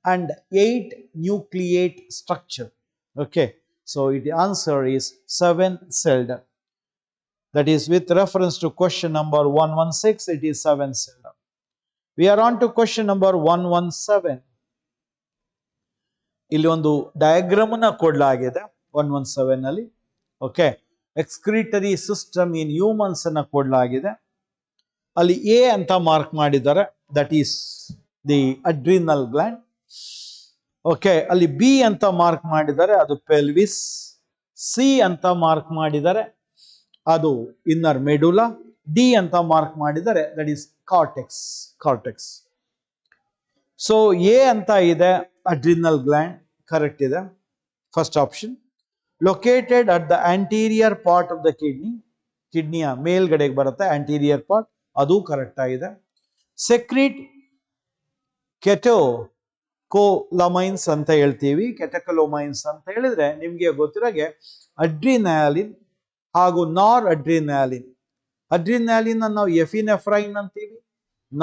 and 8 nucleate structure. Okay, so the answer is 7-celled. That is with reference to question number 116, it is 7-celled. We are on to question number 117. ಇಲ್ಲಿ ಒಂದು diagram ಅನ್ನು ಕೊಡಲಾಗಿದೆ 117 ನಲ್ಲಿ. Okay, excretory system in humans ಅನ್ನು ಕೊಡಲಾಗಿದೆ. ಅಲ್ಲಿ A ಅಂತ mark ಮಾಡಿದ್ದಾರೆ, that is the adrenal gland. Okay, ಅಲ್ಲಿ ಬಿ ಅಂತ ಮಾರ್ಕ್ ಮಾಡಿದ್ದಾರೆ, ಅದು ಪೆಲ್ವಿಸ್. ಸಿ ಅಂತ ಮಾರ್ಕ್ ಮಾಡಿದ್ದಾರೆ, ಅದು ಇನ್ನರ್ ಮೆಡುಲಾ. ಡಿ ಅಂತ ಮಾರ್ಕ್ ಮಾಡಿದ್ದಾರೆ, that is cortex. So A ಅಂತ ಇದೆ ಅಡ್ರಿನಲ್ ಗ್ಲ್ಯಾಂಡ್, ಕರೆಕ್ಟ್ ಇದೆ, first option. Located at the anterior part of the ಕಿಡ್ನಿಯ ಮೇಲ್ಗಡೆಗೆ ಬರುತ್ತೆ ಆಂಟೀರಿಯರ್ ಪಾರ್ಟ್, ಅದು ಕರೆಕ್ಟ್ ಆಗಿದೆ. ಸೆಕ್ರೀಟ್ ಕೆಟೋಕೋಲಮೈನ್ಸ್ ಅಂತ ಹೇಳ್ತೀವಿ. ಕೆಟಕೋಲಮೈನ್ಸ್ ಅಂತ ಹೇಳಿದ್ರೆ ನಿಮ್ಗೆ ಗೊತ್ತಿರೋಗೆ ಅಡ್ರಿನಾಲಿನ್ ಹಾಗೂ ನಾರ್ ಅಡ್ರಿನಾಲಿನ್. ಅಡ್ರಿನಾಲಿನ್ ನಾವು ಎಫಿನೆಫ್ರೈನ್ ಅಂತೀವಿ,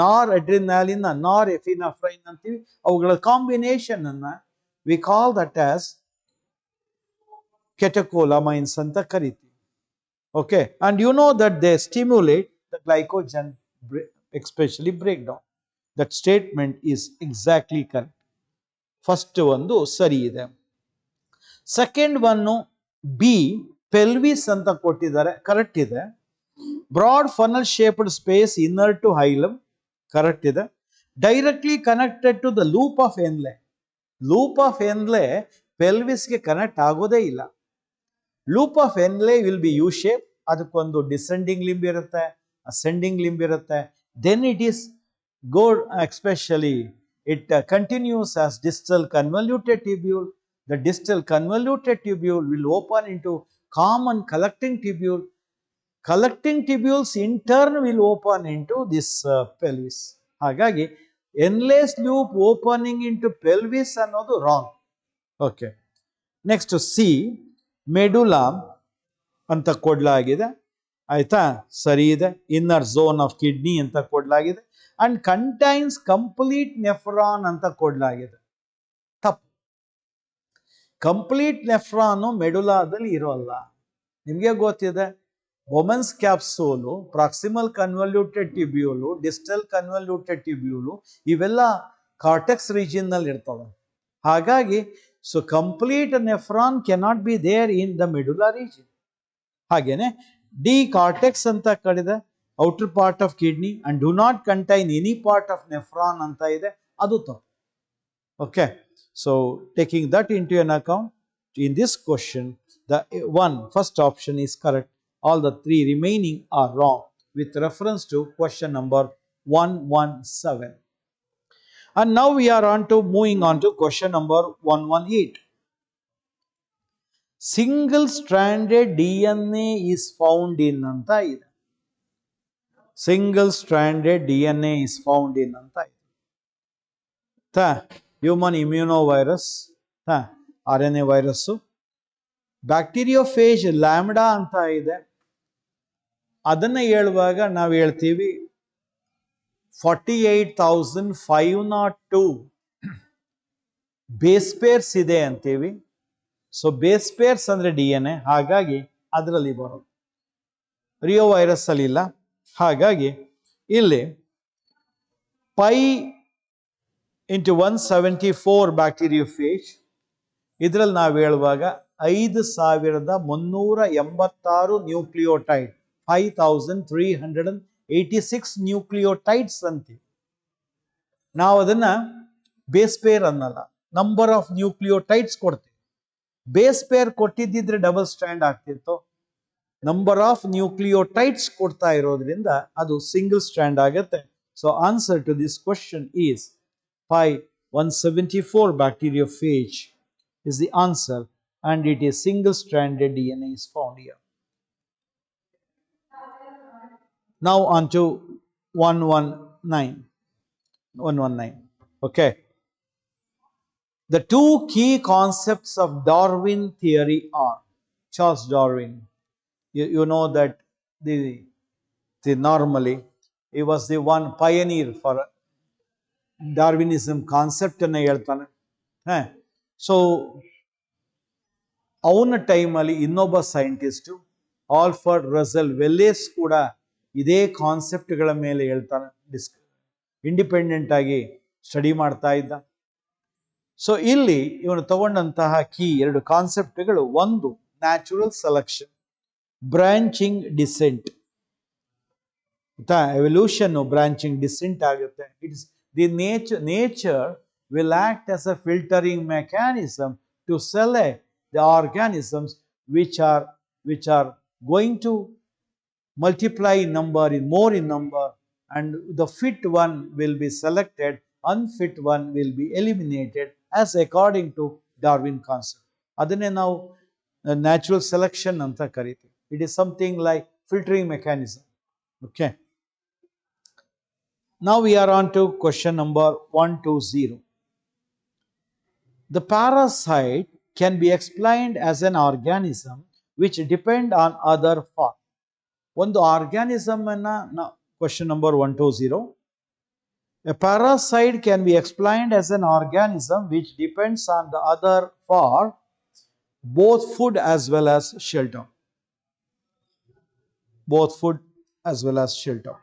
ನಾರ್ ಅಡ್ರಿನಾಲಿನ್ ನಾರ್ ಎಫಿನೆಫ್ರೈನ್ ಅಂತೀವಿ. ಅವುಗಳ ಕಾಂಬಿನೇಷನ್ ಅನ್ನ we call that as catecholamines ಅಂತ ಕರಿತೀವಿ. Okay, and you know that they stimulate the glycogen especially break down. That statement is exactly correct. First ಒಂದು ಸರಿ ಇದೆ. ಸೆಕೆಂಡ್ ಒನ್ನು ಬಿ ಪೆಲ್ವಿಸ್ ಅಂತ ಕೊಟ್ಟಿದ್ದಾರೆ, ಕರೆಕ್ಟ್ ಇದೆ. Broad funnel shaped space inner to hilum, correct ಇದೆ. Directly connected to the loop of Henle. Loop of Henle ಪೆಲ್ವಿಸ್ಗೆ connect ಆಗೋದೇ ಇಲ್ಲ. Loop of Henle will be U shape. ಅದಕ್ಕೊಂದು descending limb ಇರುತ್ತೆ, ascending limb ಇರುತ್ತೆ. Then it is good especially it continues as distal convoluted tubule. The distal convoluted tubule will open into common collecting tubule. Collecting tubules in turn will open into this pelvis. Hagagi endless loop opening into pelvis annodu wrong. Okay, next to C, medulla ಅಂತ ಕೊಡಲಾಗಿದೆ. ಆಯ್ತಾ, ಸರಿ ಇದೆ. Inner zone of kidney ಅಂತ ಕೊಡಲಾಗಿದೆ. And contains complete nephron ಅಂತ ಕೊಡಲಾಗಿದೆ. ತಪ್ಪು. ಕಂಪ್ಲೀಟ್ ನೆಫ್ರಾನು ಮೆಡುಲಾದಲ್ಲಿ ಇರೋಲ್ಲ. ನಿಮಗೆ ಗೊತ್ತಿದೆ, Bowman's capsule, proximal convoluted tubule, distal convoluted tubule ಇವೆಲ್ಲ ಕಾರ್ಟೆಕ್ಸ್ ರೀಜಿಯನ್ ನಲ್ಲಿ ಇರ್ತವೆ. ಹಾಗಾಗಿ so complete nephron cannot be there in the medulla region. ಹಾಗೇನೆ ಡಿ ಕಾರ್ಟೆಕ್ಸ್ ಅಂತ ಕಡಿದೆ outer part of kidney and do not contain any part of nephron ಅಂತ ಇದೆ, ಅದು ತಪ್ಪು. Okay, so taking that into an account, in this question the first option is correct. All the three remaining are wrong with reference to question number 117. And now we are moving on to question number 118. Single stranded DNA is found in anta ide. Single stranded DNA is found in anta ide. Human immunovirus, RNA virus, bacteriophage lambda ಅಂತ ಇದೆ. ಅದನ್ನು ಹೇಳುವಾಗ ನಾವು ಹೇಳ್ತೀವಿ 48,502 base pairs ಇದೆ ಅಂತೀವಿ. So base pairs ಅಂದ್ರೆ DNA, ಹಾಗಾಗಿ ಅದರಲ್ಲಿ ಬರೋದು. ರಿಯೋ ವೈರಸ್ ಅಲ್ಲಿ ಇಲ್ಲ. ಹಾಗಾಗಿ ಇಲ್ಲಿ ಪೈ ಇಂಟು 174 ಬ್ಯಾಕ್ಟೀರಿಯೋಫೇಜ್, ಇದರಲ್ಲಿ ನಾವು ಹೇಳುವಾಗ 5,386 ನ್ಯೂಕ್ಲಿಯೋಟೈಡ್, 5,386 ನ್ಯೂಕ್ಲಿಯೋಟೈಡ್ಸ್ ಅಂತೀವಿ. ನಾವು ಅದನ್ನ ಬೇಸ್ ಪೇರ್ ಅನ್ನಲ್ಲ, ನಂಬರ್ ಆಫ್ ನ್ಯೂಕ್ಲಿಯೋಟೈಡ್ಸ್ ಕೊಡ್ತೀವಿ. ಬೇಸ್ ಪೇರ್ ಕೊಟ್ಟಿದ್ದಿದ್ರೆ ಡಬಲ್ ಸ್ಟ್ಯಾಂಡ್ ಆಗ್ತಿತ್ತು. ನಂಬರ್ ಆಫ್ ನ್ಯೂಕ್ಲಿಯೋಟೈಡ್ಸ್ ಕೊಡ್ತಾ ಇರೋದ್ರಿಂದ ಅದು ಸಿಂಗಲ್ ಸ್ಟ್ಯಾಂಡ್ ಆಗುತ್ತೆ. So answer to this question is 174 bacteriophage is the answer, and it is single stranded DNA is found here. Now on to 119. Okay, the two key concepts of Darwin theory are Charles Darwin. You know that the normally he was the one pioneer for Darwinism concept ಅನ್ನ ಹೇಳ್ತಾನೆ. So ಅವನ ಟೈಮಲ್ಲಿ ಇನ್ನೊಬ್ಬ scientist Alfred Russell ವೆಲ್ಲೇಸ್ ಕೂಡ ಇದೇ ಕಾನ್ಸೆಪ್ಟ್ಗಳ ಮೇಲೆ ಹೇಳ್ತಾನೆ, independent ಆಗಿ ಸ್ಟಡಿ ಮಾಡ್ತಾ ಇದ್ದ. ಸೊ ಇಲ್ಲಿ ಇವನು ತಗೊಂಡಂತಹ ಕೀ ಎರಡು ಕಾನ್ಸೆಪ್ಟ್ಗಳು, ಒಂದು natural selection, branching descent. Evolution branching descent ಆಗುತ್ತೆ. It's the nature will act as a filtering mechanism to select the organisms which are going to multiply in number, more in number, and the fit one will be selected, unfit one will be eliminated as according to Darwin concept. Adanne now natural selection anta kariti. It is something like filtering mechanism. Okay. Now we are on to question number 120. The parasite can be explained as an organism which depend on other form. One organism anna question number 120. A parasite can be explained as an organism which depends on the other for both food as well as shelter. Both food as well as shelter.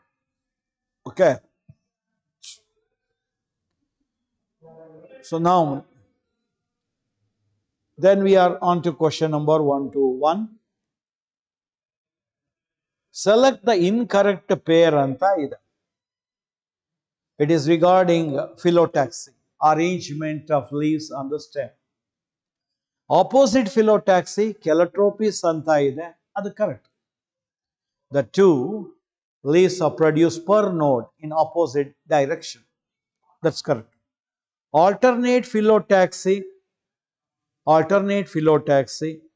Okay. So now, then we are on to question number 121. Select the incorrect pair anta ide. It is regarding phyllotaxy, arrangement of leaves on the stem. Opposite phyllotaxy, calotropis anta ide, adu correct. The two leaves are produced per node in opposite direction. That's correct. Alternate phyllotaxy,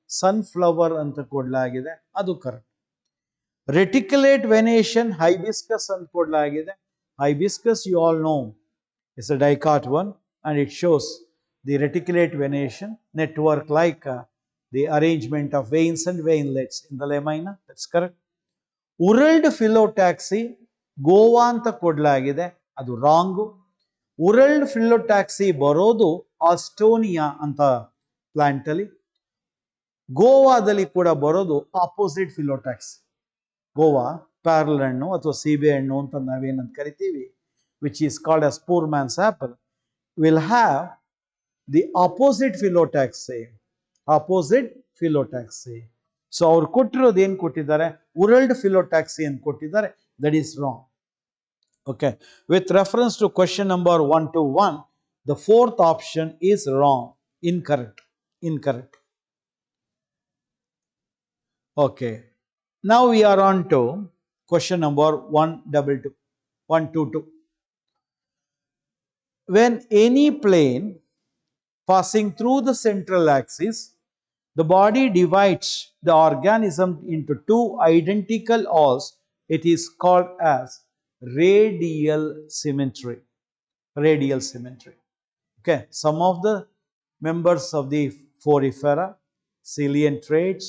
sunflower anta kodlagide, adu correct. Reticulate venation, hibiscus anta kodlagide. Hibiscus, you all know, is a dicot one, and it shows the reticulate venation network like the arrangement of veins and veinlets in the lamina. That's correct. Uraled phyllotaxy, Goa ಅಂತ ಕೊಡಲಾಗಿದೆ, ಅದು wrong. ಉರಲ್ಡ್ phyllotaxy ಬರೋದು ಆಸ್ಟೋನಿಯಾ ಅಂತ plant ಅಲ್ಲಿ. ಗೋವಾದಲ್ಲಿ ಕೂಡ ಬರೋದು opposite phyllotaxy. Goa parallel ಹಣ್ಣು ಅಥವಾ ಸೀಬೆ ಹಣ್ಣು ಅಂತ ನಾವೇನಂತ ಕರಿತೀವಿ, which is called as poor man's apple, will have the opposite phyllotaxy. Opposite phyllotaxy. So ಅವ್ರು ಕೊಟ್ಟಿರೋದು ಏನು ಕೊಟ್ಟಿದ್ದಾರೆ, ಉರಲ್ಡ್ ಫಿಲೋಟ್ಯಾಕ್ಸಿ ಅಂತ ಕೊಟ್ಟಿದ್ದಾರೆ. That is wrong. Okay. With reference to question number 121, the fourth option is wrong. Incorrect. Incorrect. Okay. Now we are on to question number 122. When any plane passing through the central axis, the body divides the organism into two identical halves, it is called as radial symmetry. Radial symmetry. Okay. Some of the members of the Porifera, salient traits,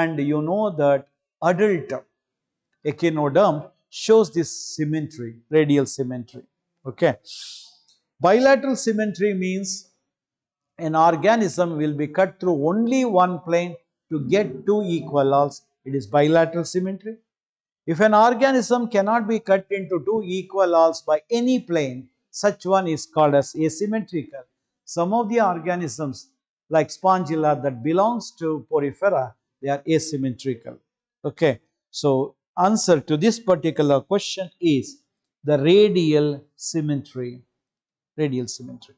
and you know that adult echinoderm shows this symmetry, radial symmetry. Okay. Bilateral symmetry means an organism will be cut through only one plane to get two equal halves. It is bilateral symmetry. If an organism cannot be cut into two equal halves by any plane, such one is called as asymmetrical. Some of the organisms like Spongilla that belongs to Porifera, they are asymmetrical. Okay. So answer to this particular question is the radial symmetry. Radial symmetry.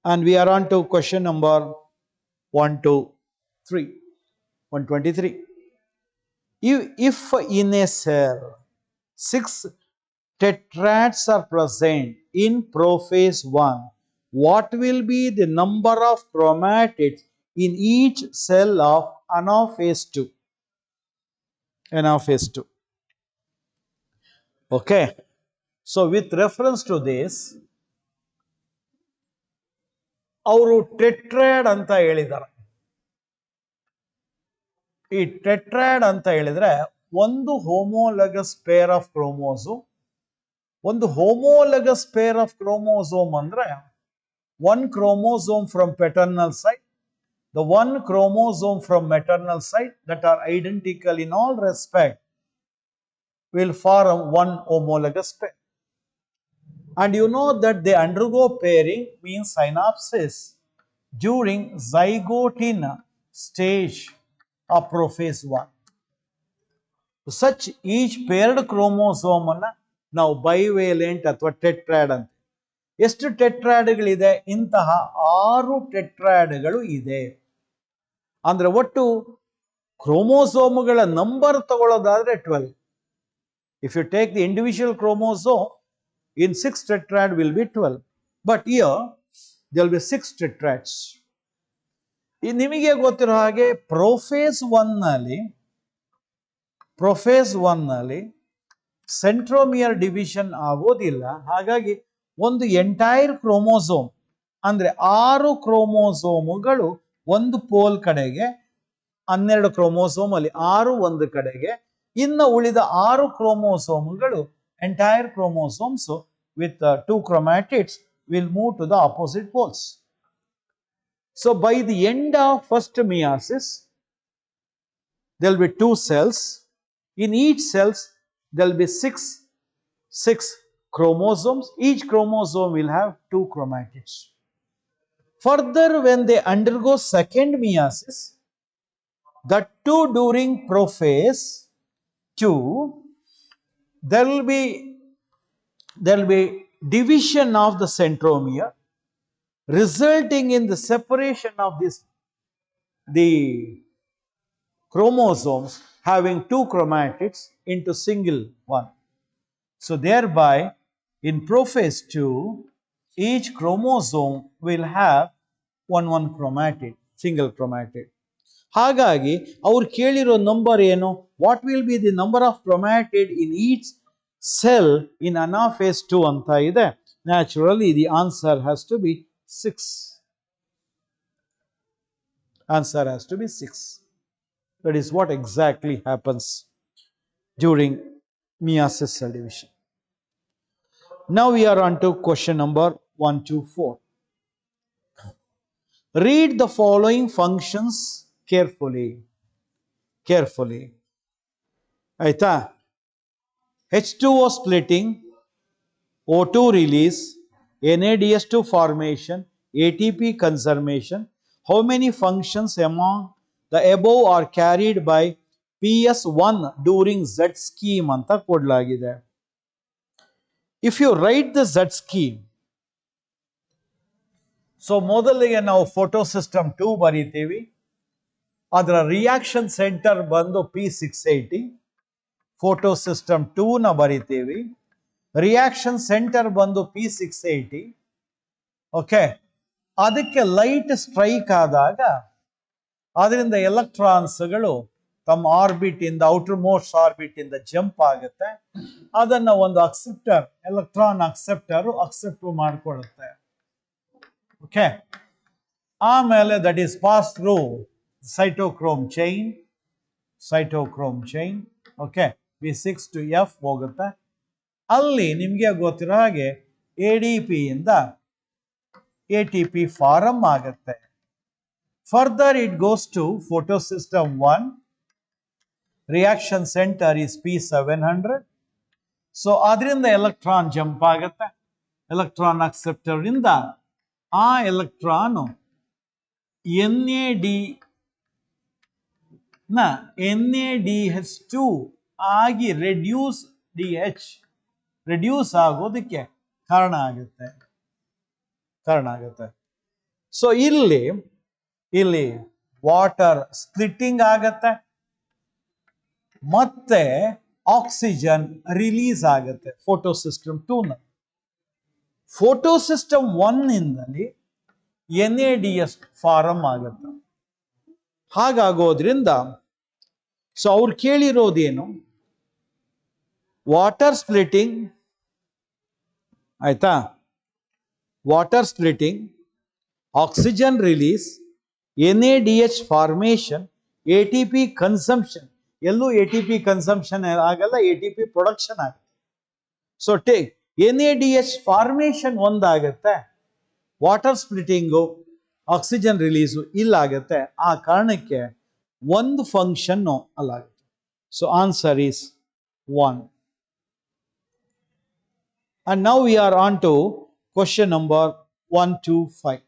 And we are on to question number 123. If in a cell 6 tetrads are present in prophase 1, what will be the number of chromatids in each cell of anaphase 2? Anaphase 2. Okay. So with reference to this, ಅವರು tetrad ಅಂತ ಹೇಳಿದ್ದಾರೆ. ಈ tetrad ಅಂತ ಹೇಳಿದ್ರೆ ಒಂದು ಹೋಮೋಲಗಸ್ pair of chromosome. ಒಂದು ಹೋಮೋಲಗಸ್ pair of chromosome ಅಂದ್ರೆ one chromosome from paternal side, the one chromosome from maternal side that are identical in all respect will form one homologous pair. And you know that they undergo pairing, means synapsis, during zygote stage of prophase 1. Such each paired chromosome ನಾವು bivalent ಅಥವಾ tetrad ಅಂತ. ಎಷ್ಟು ಟೆಟ್ರಾಡ್ಗಳಿದೆ? ಇಂತಹ 6 ಟೆಟ್ರಾಡ್ಗಳು ಇದೆ. ಅಂದ್ರೆ ಒಟ್ಟು ಕ್ರೋಮೋಸೋಮ್ಗಳ number ತಗೊಳ್ಳೋದಾದ್ರೆ 12. If you take the individual chromosome, in 6 tetrad will be 12. But here there will be 6 tetrads. ನಿಮಗೆ ಗೊತ್ತಿರೋ ಹಾಗೆ ಪ್ರೊಫೇಸ್ 1 ನಲ್ಲಿ ಸೆಂಟ್ರೋಮಿಯರ್ ಡಿವಿಷನ್ ಆಗೋದಿಲ್ಲ. ಹಾಗಾಗಿ ಒಂದು ಎಂಟೈರ್ ಕ್ರೋಮೋಸೋಮ್ ಅಂದ್ರೆ 6 ಕ್ರೋಮೋಸೋಮ್ಗಳು ಒಂದು ಪೋಲ್ ಕಡೆಗೆ, 12 ಕ್ರೋಮೋಸೋಮ್ ಅಲ್ಲಿ 6 ಒಂದು ಕಡೆಗೆ, ಇನ್ನು ಉಳಿದ 6 ಕ್ರೋಮೋಸೋಮ್ಗಳು entire chromosomes with 2 chromatids will move to the opposite poles. So by the end of first meiosis, there will be 2 cells. In each cells there will be 6 chromosomes. Each chromosome will have 2 chromatids. Further, when they undergo second meiosis, that too during prophase 2, there will be division of the centromere, resulting in the separation of the chromosomes having 2 chromatids into single one. So thereby in prophase 2, each chromosome will have one chromatid, single chromatid. ಹಾಗಾಗಿ ಅವ್ರು ಕೇಳಿರೋ number ಏನು? What will be the number of chromatid in each cell in anaphase 2 ಅಂತ ಇದೆ. Naturally the answer has to be 6. Answer has to be 6. That is what exactly happens during meiosis cell division. Now we are on to question number 1 to 4. Read the following functions carefully. Aita, H2O splitting, O2 release, NADS2 formation, ATP conservation. How many functions among the above are carried by PS1 during Z scheme anta kodlagide. If you write the Z scheme, so ಮೊದಲಿಗೆ ನಾವು photo system 2 ಬರೀತೀವಿ. ಅದರ reaction centre ಬಂದು P680. Photo system 2 ನ ಬರೀತೀವಿ. Reaction centre ಬಂದು P680. Okay, ಅದಕ್ಕೆ light strike ಆದಾಗ ಅದರಿಂದ ಎಲೆಕ್ಟ್ರಾನ್ಸ್ಗಳು ತಮ್ಮ ಆರ್ಬಿಟ್ ಇಂದ ಔಟರ್ ಮೋಸ್ಟ್ ಆರ್ಬಿಟ್ ಇಂದ ಜಂಪ್ ಆಗುತ್ತೆ. ಅದನ್ನ ಒಂದು ಅಕ್ಸೆಪ್ಟರ್, ಎಲೆಕ್ಟ್ರಾನ್ ಅಕ್ಸೆಪ್ಟ್ ಮಾಡ್ಕೊಳ್ಳುತ್ತೆ. ಓಕೆ, ಆಮೇಲೆ that is pass through cytochrome chain. Okay, B6 to F ಹೋಗುತ್ತೆ. ಅಲ್ಲಿ ನಿಮಗೆ ಗೊತ್ತಿರೋ ಹಾಗೆ ADP ಇಂದ ATP ಫಾರಮ್ ಆಗುತ್ತೆ. Further it goes to photo system 1. Reaction centre is P700. So ಅದರಿಂದ ಎಲೆಕ್ಟ್ರಾನ್ ಜಂಪ್ ಆಗುತ್ತೆ. ಎಲೆಕ್ಟ್ರಾನ್ ಅಕ್ಸೆಪ್ಟರ್ ಇಂದ ಆ ಎಲೆಕ್ಟ್ರಾನ್ NADH2 ಆಗಿ ರೆಡ್ಯೂಸ್ ಆಗೋದಕ್ಕೆ ಕಾರಣ ಆಗುತ್ತೆ. ಸೊ ಇಲ್ಲಿ ವಾಟರ್ ಸ್ಪ್ಲಿಟ್ಟಿಂಗ್ ಆಗತ್ತೆ ಮತ್ತೆ ಆಕ್ಸಿಜನ್ ರಿಲೀಸ್ ಆಗುತ್ತೆ ಫೋಟೋ ಸಿಸ್ಟಮ್ 2 ನ. ಫೋಟೋ ಸಿಸ್ಟಮ್ 1 ಇಂದಲ್ಲಿ NADS ಫಾರಮ್ ಆಗುತ್ತೆ. ಹಾಗಾಗೋದ್ರಿಂದ ಸೊ ಅವ್ರು ಕೇಳಿರೋದೇನು, ವಾಟರ್ ಸ್ಪ್ಲಿಟಿಂಗ್, ಆಯ್ತಾ, water splitting, oxygen release, NADH formation, ATP consumption. ಎಲ್ಲೂ ATP ಕನ್ಸಂಪ್ಷನ್ ಆಗಲ್ಲ, ATP ಪ್ರೊಡಕ್ಷನ್ ಆಗುತ್ತೆ. ಸೊ NADH ಫಾರ್ಮೇಶನ್ ಒಂದಾಗತ್ತೆ, ವಾಟರ್ ಸ್ಪ್ಲಿಟಿಂಗು, ಆಕ್ಸಿಜನ್ ರಿಲೀಸು ಇಲ್ಲಾಗತ್ತೆ. ಆ ಕಾರಣಕ್ಕೆ ಒಂದು ಫಂಕ್ಷನ್ ಅಲ್ಲಾಗುತ್ತೆ. So answer is 1. And now we are on to question number 1 to 5.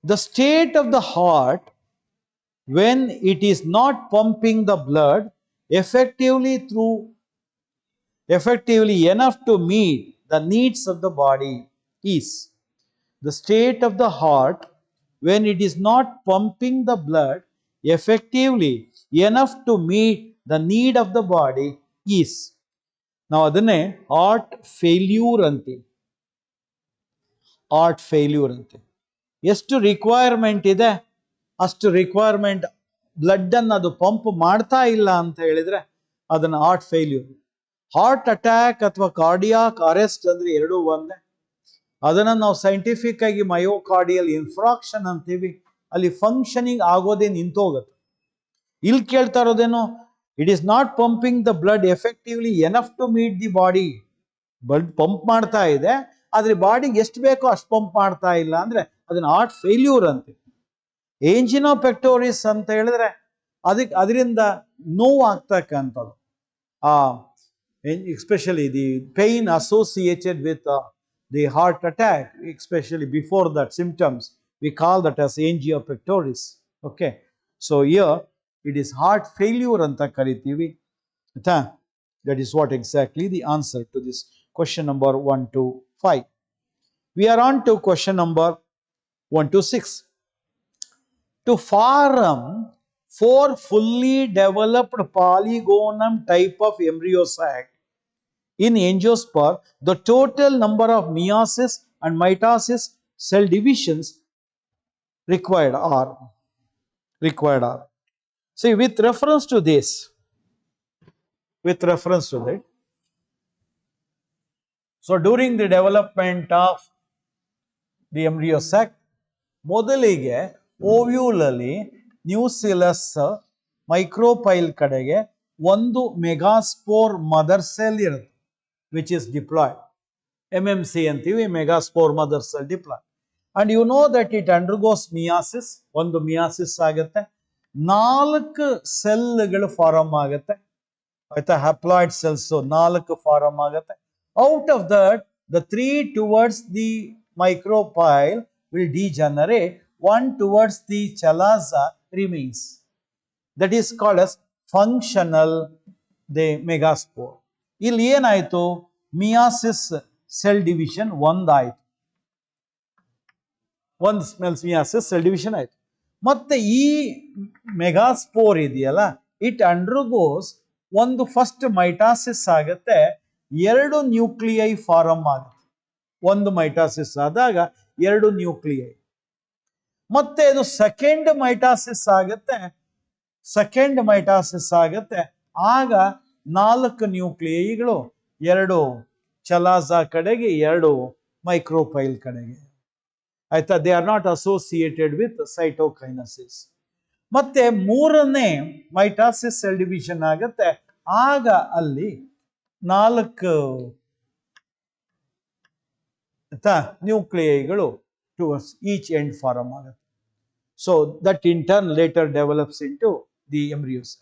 The state of the heart when it is not pumping the blood effectively enough to meet the needs of the body is. The state of the heart when it is not pumping the blood effectively enough to meet the need of the body is. ನಾವು ಅದನ್ನೇ heart failure ಅಂತೀವಿ. ಎಷ್ಟು requirement ಇದೆ ಅಷ್ಟು requirement blood ಅನ್ನು ಅದು pump ಮಾಡ್ತಾ ಇಲ್ಲ ಅಂತ ಹೇಳಿದ್ರೆ ಅದನ್ನ ಹಾರ್ಟ್ ಫೇಲ್ಯೂರ್. ಹಾರ್ಟ್ ಅಟ್ಯಾಕ್ ಅಥವಾ ಕಾರ್ಡಿಯಾಕ್ ಅರೆಸ್ಟ್ ಅಂದ್ರೆ ಎರಡೂ ಒಂದೇ. ಅದನ್ನ ನಾವು ಸೈಂಟಿಫಿಕ್ ಆಗಿ ಮಯೋಕಾರ್ಡಿಯಲ್ ಇನ್ಫ್ರಾಕ್ಷನ್ ಅಂತೀವಿ. ಅಲ್ಲಿ ಫಂಕ್ಷನಿಂಗ್ ಆಗೋದೇ ನಿಂತೋಗುತ್ತೆ. ಇಲ್ಲಿ ಕೇಳ್ತಾ ಇರೋದೇನು, it is not pumping the blood effectively enough to meet the body. Blood pump ಮಾಡ್ತಾ ಇದೆ, ಆದ್ರೆ ಬಾಡಿಗೆ ಎಷ್ಟು ಬೇಕೋ ಅಷ್ಟು ಪಂಪ್ ಮಾಡ್ತಾ ಇಲ್ಲ ಅಂದ್ರೆ ಅದನ್ನ ಹಾರ್ಟ್ ಫೇಲ್ಯೂರ್ ಅಂತೀವಿ. ಏಂಜಿನೋ ಪೆಕ್ಟೋರಿಸ್ ಅಂತ ಹೇಳಿದ್ರೆ ಅದರಿಂದ ನೋವು ಆಗ್ತಕ್ಕಂಥದ್ದು. Especially the pain associated with the heart attack, especially before that symptoms, we call that as angiopectoris. Okay, so here it is heart failure anta karitivi. That is what exactly the answer to this question number 1 to 5. We are on to question number 1 to 6. To form 4 fully developed polygonum type of embryo sac in angiosperm, the total number of meiosis and mitosis cell divisions required are. See, with reference to that, so during the development of the embryo sac, ಮೊದಲಿಗೆ ovule ಅಲ್ಲಿ nucellus micropyle ಕಡೆಗೆ ಒಂದು megaspore mother cell ಇರುತ್ತೆ which is diploid. MMC ಅಂತೀವಿ, megaspore mother cell diploid. And you know that it undergoes meiosis. ಒಂದು meiosis ಆಗುತ್ತೆ, 4 ಸೆಲ್ಗಳು form ಆಗುತ್ತೆ ಆಯ್ತಾ, ಹ್ಯಾಪ್ಲಾಯ್ಡ್ ಸೆಲ್ಸ್ 4 ಫಾರಮ್ ಆಗುತ್ತೆ. Out of that the 3 towards the micropyle will degenerate, 1 towards the chalaza remains. That is called as functional the megaspore. ಇಲ್ಲಿ ಏನಾಯ್ತು, ಮಿಯಾಸಿಸ್ cell division ಒಂದಾಯ್ತು, ಒಂದು ಮಿಯಾಸಿಸ್ cell division ಆಯ್ತು. ಮತ್ತೆ ಈ ಮೆಗಾಸ್ಪೋರ್ ಇದೆಯಲ್ಲ, ಇಟ್ ಅಂಡರ್ಗೋಸ್ ಒಂದು ಫಸ್ಟ್ ಮೈಟಾಸಿಸ್ ಆಗುತ್ತೆ, 2 ನ್ಯೂಕ್ಲಿಯೈ ಫಾರಮ್ ಆಗುತ್ತೆ. ಒಂದು ಮೈಟಾಸಿಸ್ ಆದಾಗ 2 ನ್ಯೂಕ್ಲಿಯೈ. ಮತ್ತೆ ಇದು ಸೆಕೆಂಡ್ ಮೈಟಾಸಿಸ್ ಆಗುತ್ತೆ, ಆಗ 4 ನ್ಯೂಕ್ಲಿಯೈಗಳು, 2 ಚಲಾಜಾ ಕಡೆಗೆ, 2 ಮೈಕ್ರೋಪೈಲ್ ಕಡೆಗೆ ಆಯ್ತಾ. They are not associated with cytokinesis. ಮತ್ತೆ 3ನೇ ಮೈಟಾಸಿಸ್ ಸೆಲ್ ಡಿವಿಷನ್ ಆಗುತ್ತೆ, ಆಗ ಅಲ್ಲಿ 4 ನ್ಯೂಕ್ಲಿಯೈಗಳು ಟುವರ್ಡ್ಸ್ ಈಚ್ ಎಂಡ್ ಫಾರಮ್ ಆಗುತ್ತೆ. So that in turn later develops into the embryos.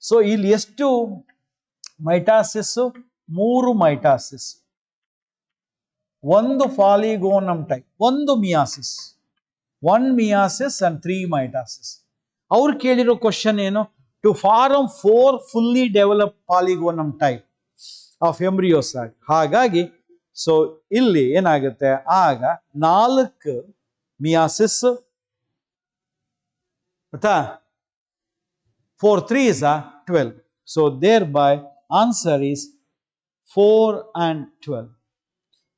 So ಇಲ್ಲಿ ಎಷ್ಟು mitosis? 3 mitosis, 1 polygonum type, 1 meiosis, 1 meiosis and 3 mitosis. ಅವ್ರು ಕೇಳಿರೋ ಕ್ವಶನ್ ಏನು? To form 4 fully develop polygonum type of embryo sac. ಹಾಗಾಗಿ so ಇಲ್ಲಿ ಏನಾಗುತ್ತೆ, ಆಗ 4 ಮಿಯಾಸಿಸ್, 4 3s are 12. So thereby answer is 4 and 12.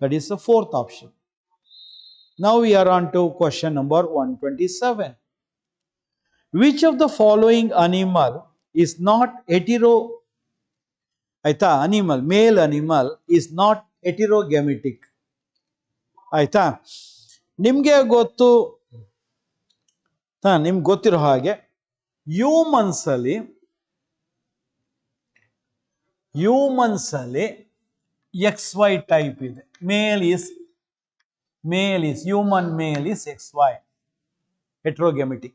That is the 4th option. Now we are on to question number 127. Which of the following animal is not male animal is not heterogametic? ಆಯ್ತಾ, ನಿಮ್ಗೆ ಗೊತ್ತಿರೋ ಹಾಗೆ humans ಅಲ್ಲಿ XY type ಇದೆ. Male is human male is XY heterogametic.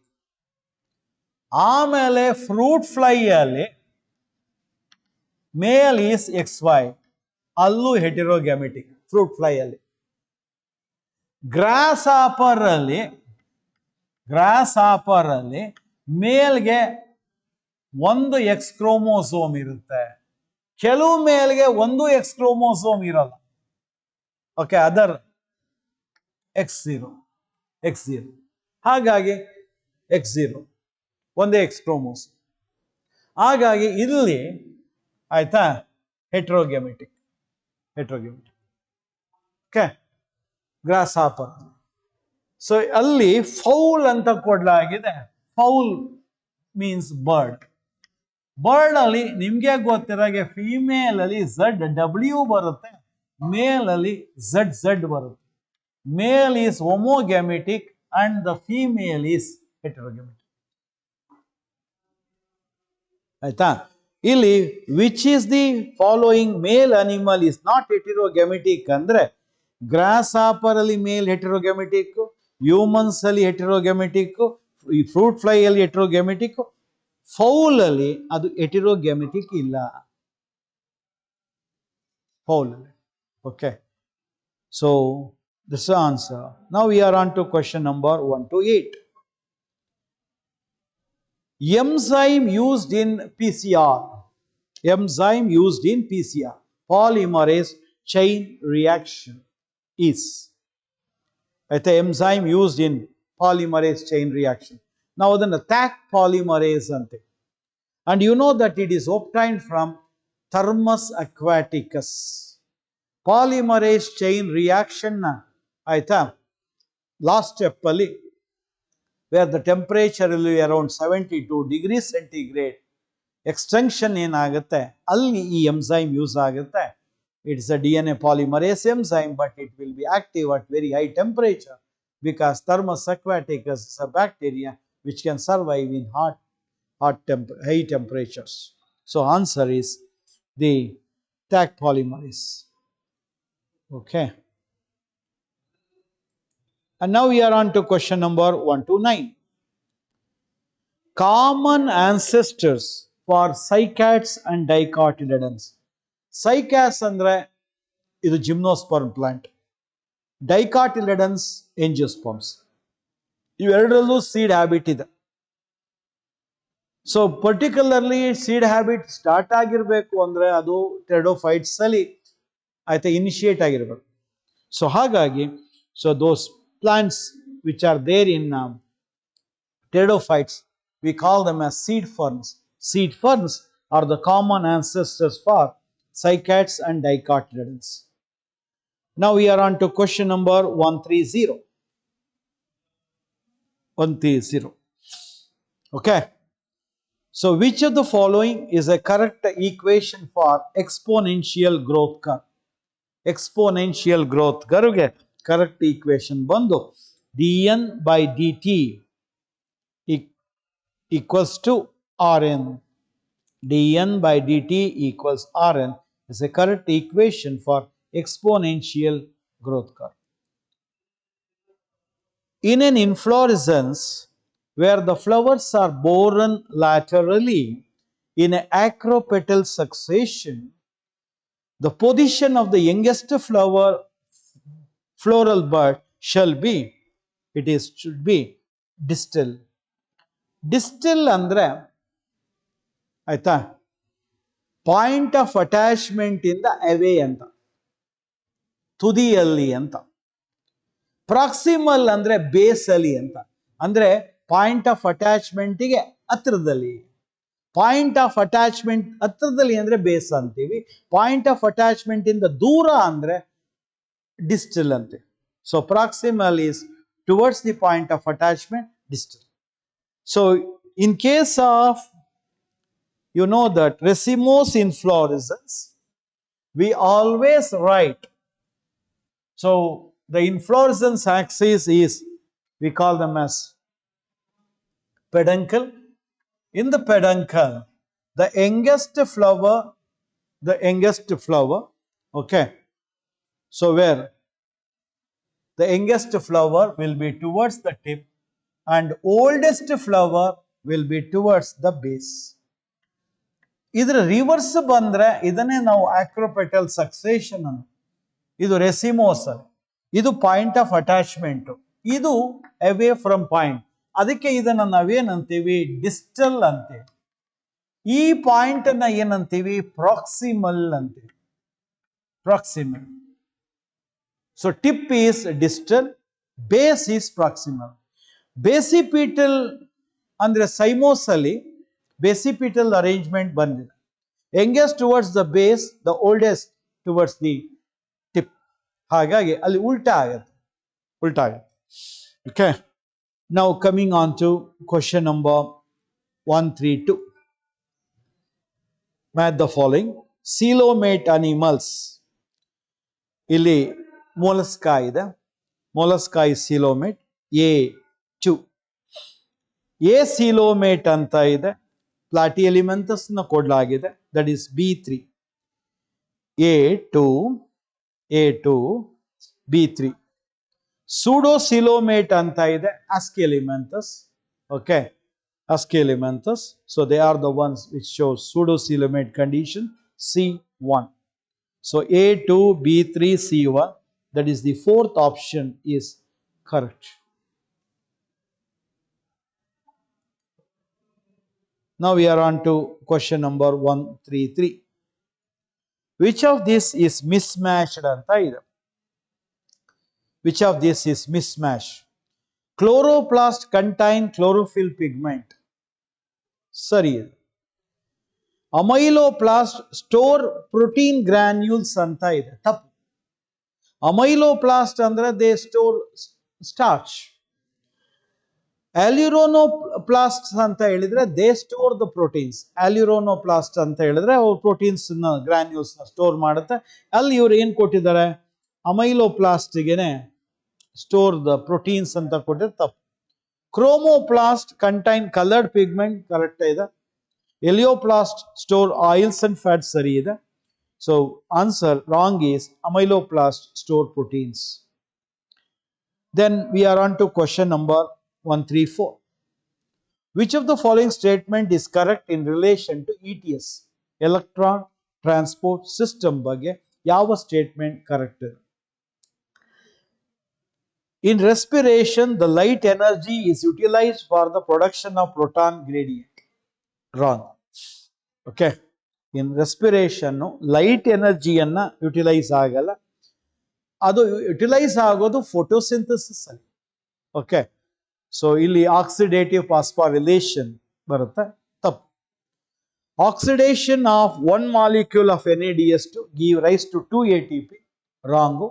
ಆಮೇಲೆ fruit fly ಅಲ್ಲಿ male is XY, ಅಲ್ಲೂ heterogametic fruit fly ಅಲ್ಲಿ. ಗ್ರಾಸ್ ಆಪರ್ ಅಲ್ಲಿ ಮೇಲ್ಗೆ 1 X ಕ್ರೋಮೋಸೋಮ್ ಇರುತ್ತೆ, ಕೆಲವು ಮೇಲ್ಗೆ 1 X ಕ್ರೋಮೋಸೋಮ್ ಇರಲ್ಲ. ಓಕೆ, ಅದರ್ X0 ಹಾಗಾಗಿ X0 ಒಂದೇ X ಕ್ರೋಮೋಸೋಮ್. ಹಾಗಾಗಿ ಇಲ್ಲಿ ಆಯ್ತಾ heterogametic. Okay, grasshopper. So ಅಲ್ಲಿ ಫೌಲ್ ಅಂತ ಕೊಡಲಾಗಿದೆ. Fowl means bird. ಅಲ್ಲಿ ನಿಮ್ಗೆ ಗೊತ್ತಿರಾಗೆ ಫಿಮೇಲ್ ಅಲ್ಲಿ ZW ಬರುತ್ತೆ, ಮೇಲ್ ಅಲ್ಲಿ ZZ ಬರುತ್ತೆ. Male is homogametic and the female is heterogametic. ಆಯ್ತಾ, ಇಲ್ಲಿ which is the following male animal is not heterogametic ಅಂದ್ರೆ, ಗ್ರಾಸ್ ಆಪರ್ ಅಲ್ಲಿ ಮೇಲ್ ಹೆಟೆರೋಗ್ಯಾಮೆಟಿಕ್, ಹ್ಯೂಮನ್ಸ್ ಅಲ್ಲಿ ಹೆಟೆರೋಗ್ಯಾಮೆಟಿಕ್, ಈ ಫ್ರೂಟ್ ಫ್ಲೈ ಅಲ್ಲಿ ಹೆಟೆರೋಗ್ಯಾಮೆಟಿಕ್, ಫೌಲ್ ಅಲ್ಲಿ ಅದು ಹೆಟೆರೋಗ್ಯಾಮೆಟಿಕ್ ಇಲ್ಲ. ಫೌಲ್ ಅಲ್ಲಿ. Okay, so this answer. Now we are on to question number 1 to 8. Enzyme used in PCR. Polymerase chain reaction is. Enzyme used in polymerase chain reaction. Now the Thack polymerase ante. And you know that it is obtained from Thermus aquaticus. Polymerase chain reaction na aita last step alli, where the temperature will be around 72 degrees centigrade, extension ಏನಾಗುತ್ತೆ ಅಲ್ಲಿ ಈ enzyme use ಆಗುತ್ತೆ. It's a DNA polymerase enzyme, but it will be active at very high temperature. because Thermus aquaticus is a bacteria which can survive in high temperatures. So answer is the Taq polymerase. Okay. And now we are on to question number 1 to 9. Common ancestors for cycads and dicotyledons. Cycads andre idu gymnosperm plant. Dicotyledons angiosperms. ಇವೆರಡರಲ್ಲೂ seed habit ಇದೆ. So particularly seed habit start ಆಗಿರಬೇಕು ಅಂದ್ರೆ ಅದು pteridophytes ಅಲ್ಲಿ ಆಯ್ತಾ initiate ಆಗಿರಬೇಕು. So ಹಾಗಾಗಿ so those plants which are there in pteridophytes, we call them as seed ferns. Seed ferns are the common ancestors for cycads and dicotyledons. Now we are on to question number 130. 130. Okay. So which of the following is a correct equation for exponential growth curve? Exponential growth curve ge correct equation bandu dn by dt equals to Rn. dn by dt equals Rn is a correct equation for exponential growth curve. In an inflorescence where the flowers are borne laterally in an acropetal succession, the position of the youngest floral bud should be distal. Distal andre ಆಯ್ತಾ point of attachment ಇಂದ ಅವೇ ಅಂತ, ತುದಿಯಲ್ಲಿ ಅಂತ. Proximal ಅಂದ್ರೆ base ಅಲ್ಲಿ ಅಂತ, ಅಂದ್ರೆ point of ಅಟ್ಯಾಚ್ಮೆಂಟ್ಗೆ ಹತ್ರದಲ್ಲಿ. ಪಾಯಿಂಟ್ ಆಫ್ ಅಟ್ಯಾಚ್ಮೆಂಟ್ ಹತ್ರದಲ್ಲಿ ಅಂದ್ರೆ ಬೇಸ್ ಅಂತೀವಿ, ಪಾಯಿಂಟ್ ಆಫ್ ಅಟ್ಯಾಚ್ಮೆಂಟ್ ಇಂದ ದೂರ ಅಂದ್ರೆ ಡಿಸ್ಟಲ್ ಅಂತೆ. So proximal is towards the point of attachment, distal. So in case of, you know that racemose inflorescence, we always write, so the inflorescence axis is, we call them as peduncle. In the peduncle, the youngest flower, okay, so where the youngest flower will be towards the tip and oldest flower will be towards the base. ಇದರ reverse ಬಂದ್ರೆ ಇದನ್ನೇ ನಾವು ಆಕ್ರೋಪೆಟಲ್ succession ಅನ್ನು, ಇದು ರೆಸಿಮೋಸ್ ಅಲ್ಲಿ, ಇದು point of attachment, ಇದು away from point. ಅದಕ್ಕೆ ಇದನ್ನ ನಾವೇನಂತೀವಿ, ಡಿಸ್ಟಲ್ ಅಂತೀವಿ. ಈ ಪಾಯಿಂಟ್ ಅನ್ನ ಏನಂತೀವಿ, ಪ್ರಾಕ್ಸಿಮಲ್ ಅಂತೀವಿ. Proximal. So tip is distal, base is proximal. Basipetal ಅಂದ್ರೆ ಸೈಮೋಸ್ ಅಲ್ಲಿ ಬೇಸಿಪಿಟಲ್ ಅರೇಂಜ್ಮೆಂಟ್ ಬಂದಿದೆ. Youngest towards the base, the oldest towards the tip. ಹಾಗಾಗಿ ಅಲ್ಲಿ ಉಲ್ಟಾ ಆಗುತ್ತೆ. Okay. Now coming on to question number 132. Match the following. Coelomate animals. ಇಲ್ಲಿ Mollusca ಇದೆ. Mollusca is coelomate. A2. A coelomate ಅಂತ ಇದೆ, ಪ್ಲಾಟಿಯಲಿಮೆಂಥಸ್ ನ ಕೊಡಲಾಗಿದೆ, that is B3. A2 B3. ಸೂಡೋಸಿಲೋಮೇಟ್ ಅಂತ ಇದೆ, Aschelinthes. Okay, Aschelinthes. So they are the ones which show pseudocoelomate condition, C1. So A2 B3 C1, that is the fourth option is correct. Now we are on to question number 133. Which of this is mismatched anta ide? Which of this is mismatched? Chloroplast contain chlorophyll pigment. Sari. Amyloplast store protein granules anta ide. Tappu. Amyloplast andre they store starch. Aleuronoplasts ಅಂತ ಹೇಳಿದ್ರೆ they store the proteins. ಅಲ್ಯೂರೋನೋಪ್ಲಾಸ್ಟ್ ಅಂತ ಹೇಳಿದ್ರೆ ಅವ್ರು proteins granules ನ store ಮಾಡುತ್ತೆ. ಅಲ್ಲಿ ಇವ್ರು ಏನ್ ಕೊಟ್ಟಿದ್ದಾರೆ, ಅಮೈಲೋಪ್ಲಾಸ್ಟ್ಗೆನೆ ಸ್ಟೋರ್ ದ ಪ್ರೋಟೀನ್ಸ್ ಅಂತ ಕೊಟ್ಟರೆ ತಪ್ಪು. Chromoplast contain coloured pigment correct ಇದೆ. Elaioplast store oils and fats ಸರಿ ಇದೆ. So answer wrong is amyloplast store proteins. Then we are on to question number 134. Which of the following statement is correct in relation to ETS? Electron Transport System ಬಗ್ಗೆ ಯಾವ statement correct ಇದೆ? In respiration, the light energy is utilized for the production of proton gradient. Wrong. Okay. In respiration, light ಎನರ್ಜಿಯನ್ನ utilise ಆಗಲ್ಲ. ಅದು utilise ಆಗೋದು photosynthesis ಅಲ್ಲಿ. Okay, so ಇಲ್ಲಿ oxidative phosphorylation ಬರುತ್ತೆ, ತಪ್ಪು. Oxidation of one molecule of NaDH2 give rise to 2 ATP. Wrong.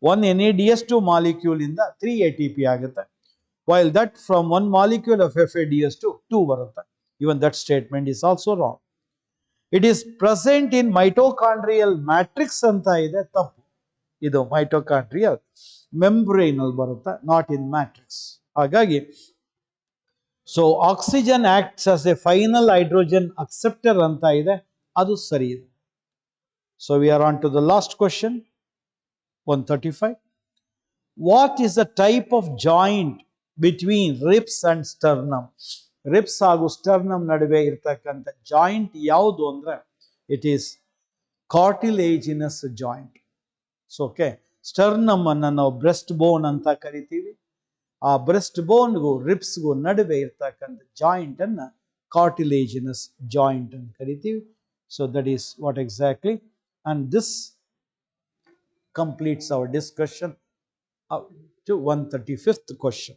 1 NaDH2 molecule ಇಂದ 3 ATP ಆಗುತ್ತೆ. While that from 1 molecule of FADH2 2 ಬರುತ್ತೆ. Even that statement is also wrong. It is present in mitochondrial matrix ಅಂತ ಇದೆ, ತಪ್ಪು. ಇದು mitochondrial membrane ಅಲ್ಲಿ ಬರುತ್ತೆ, not in matrix. ಹಾಗಾಗಿ so oxygen acts as a final hydrogen acceptor ಅಂತ ಇದೆ, ಅದು ಸರಿ ಇದೆ. So we are on to the last question 135. What is the type of joint between ribs and sternum? Ribs ಹಾಗೂ sternum ನಡುವೆ ಇರ್ತಕ್ಕಂಥ joint ಯಾವುದು ಅಂದ್ರೆ it is cartilaginous joint. So okay, sternum ಅನ್ನ ನಾವು ಬ್ರೆಸ್ಟ್ ಬೋನ್ ಅಂತ ಕರಿತೀವಿ. ಆ ಬ್ರೆಸ್ಟ್ ಬೋನ್ಗೂ ರಿಬ್ಸ್ಗೂ ನಡುವೆ ಇರ್ತಕ್ಕಂಥ ಜಾಯಿಂಟ್ ಅನ್ನ ಕಾರ್ಟಿಲೇಜಿನಸ್ ಜಾಯಿಂಟ್ ಅಂತ ಕರಿತೀವಿ. So that is what exactly, and this completes our discussion up to 135th question.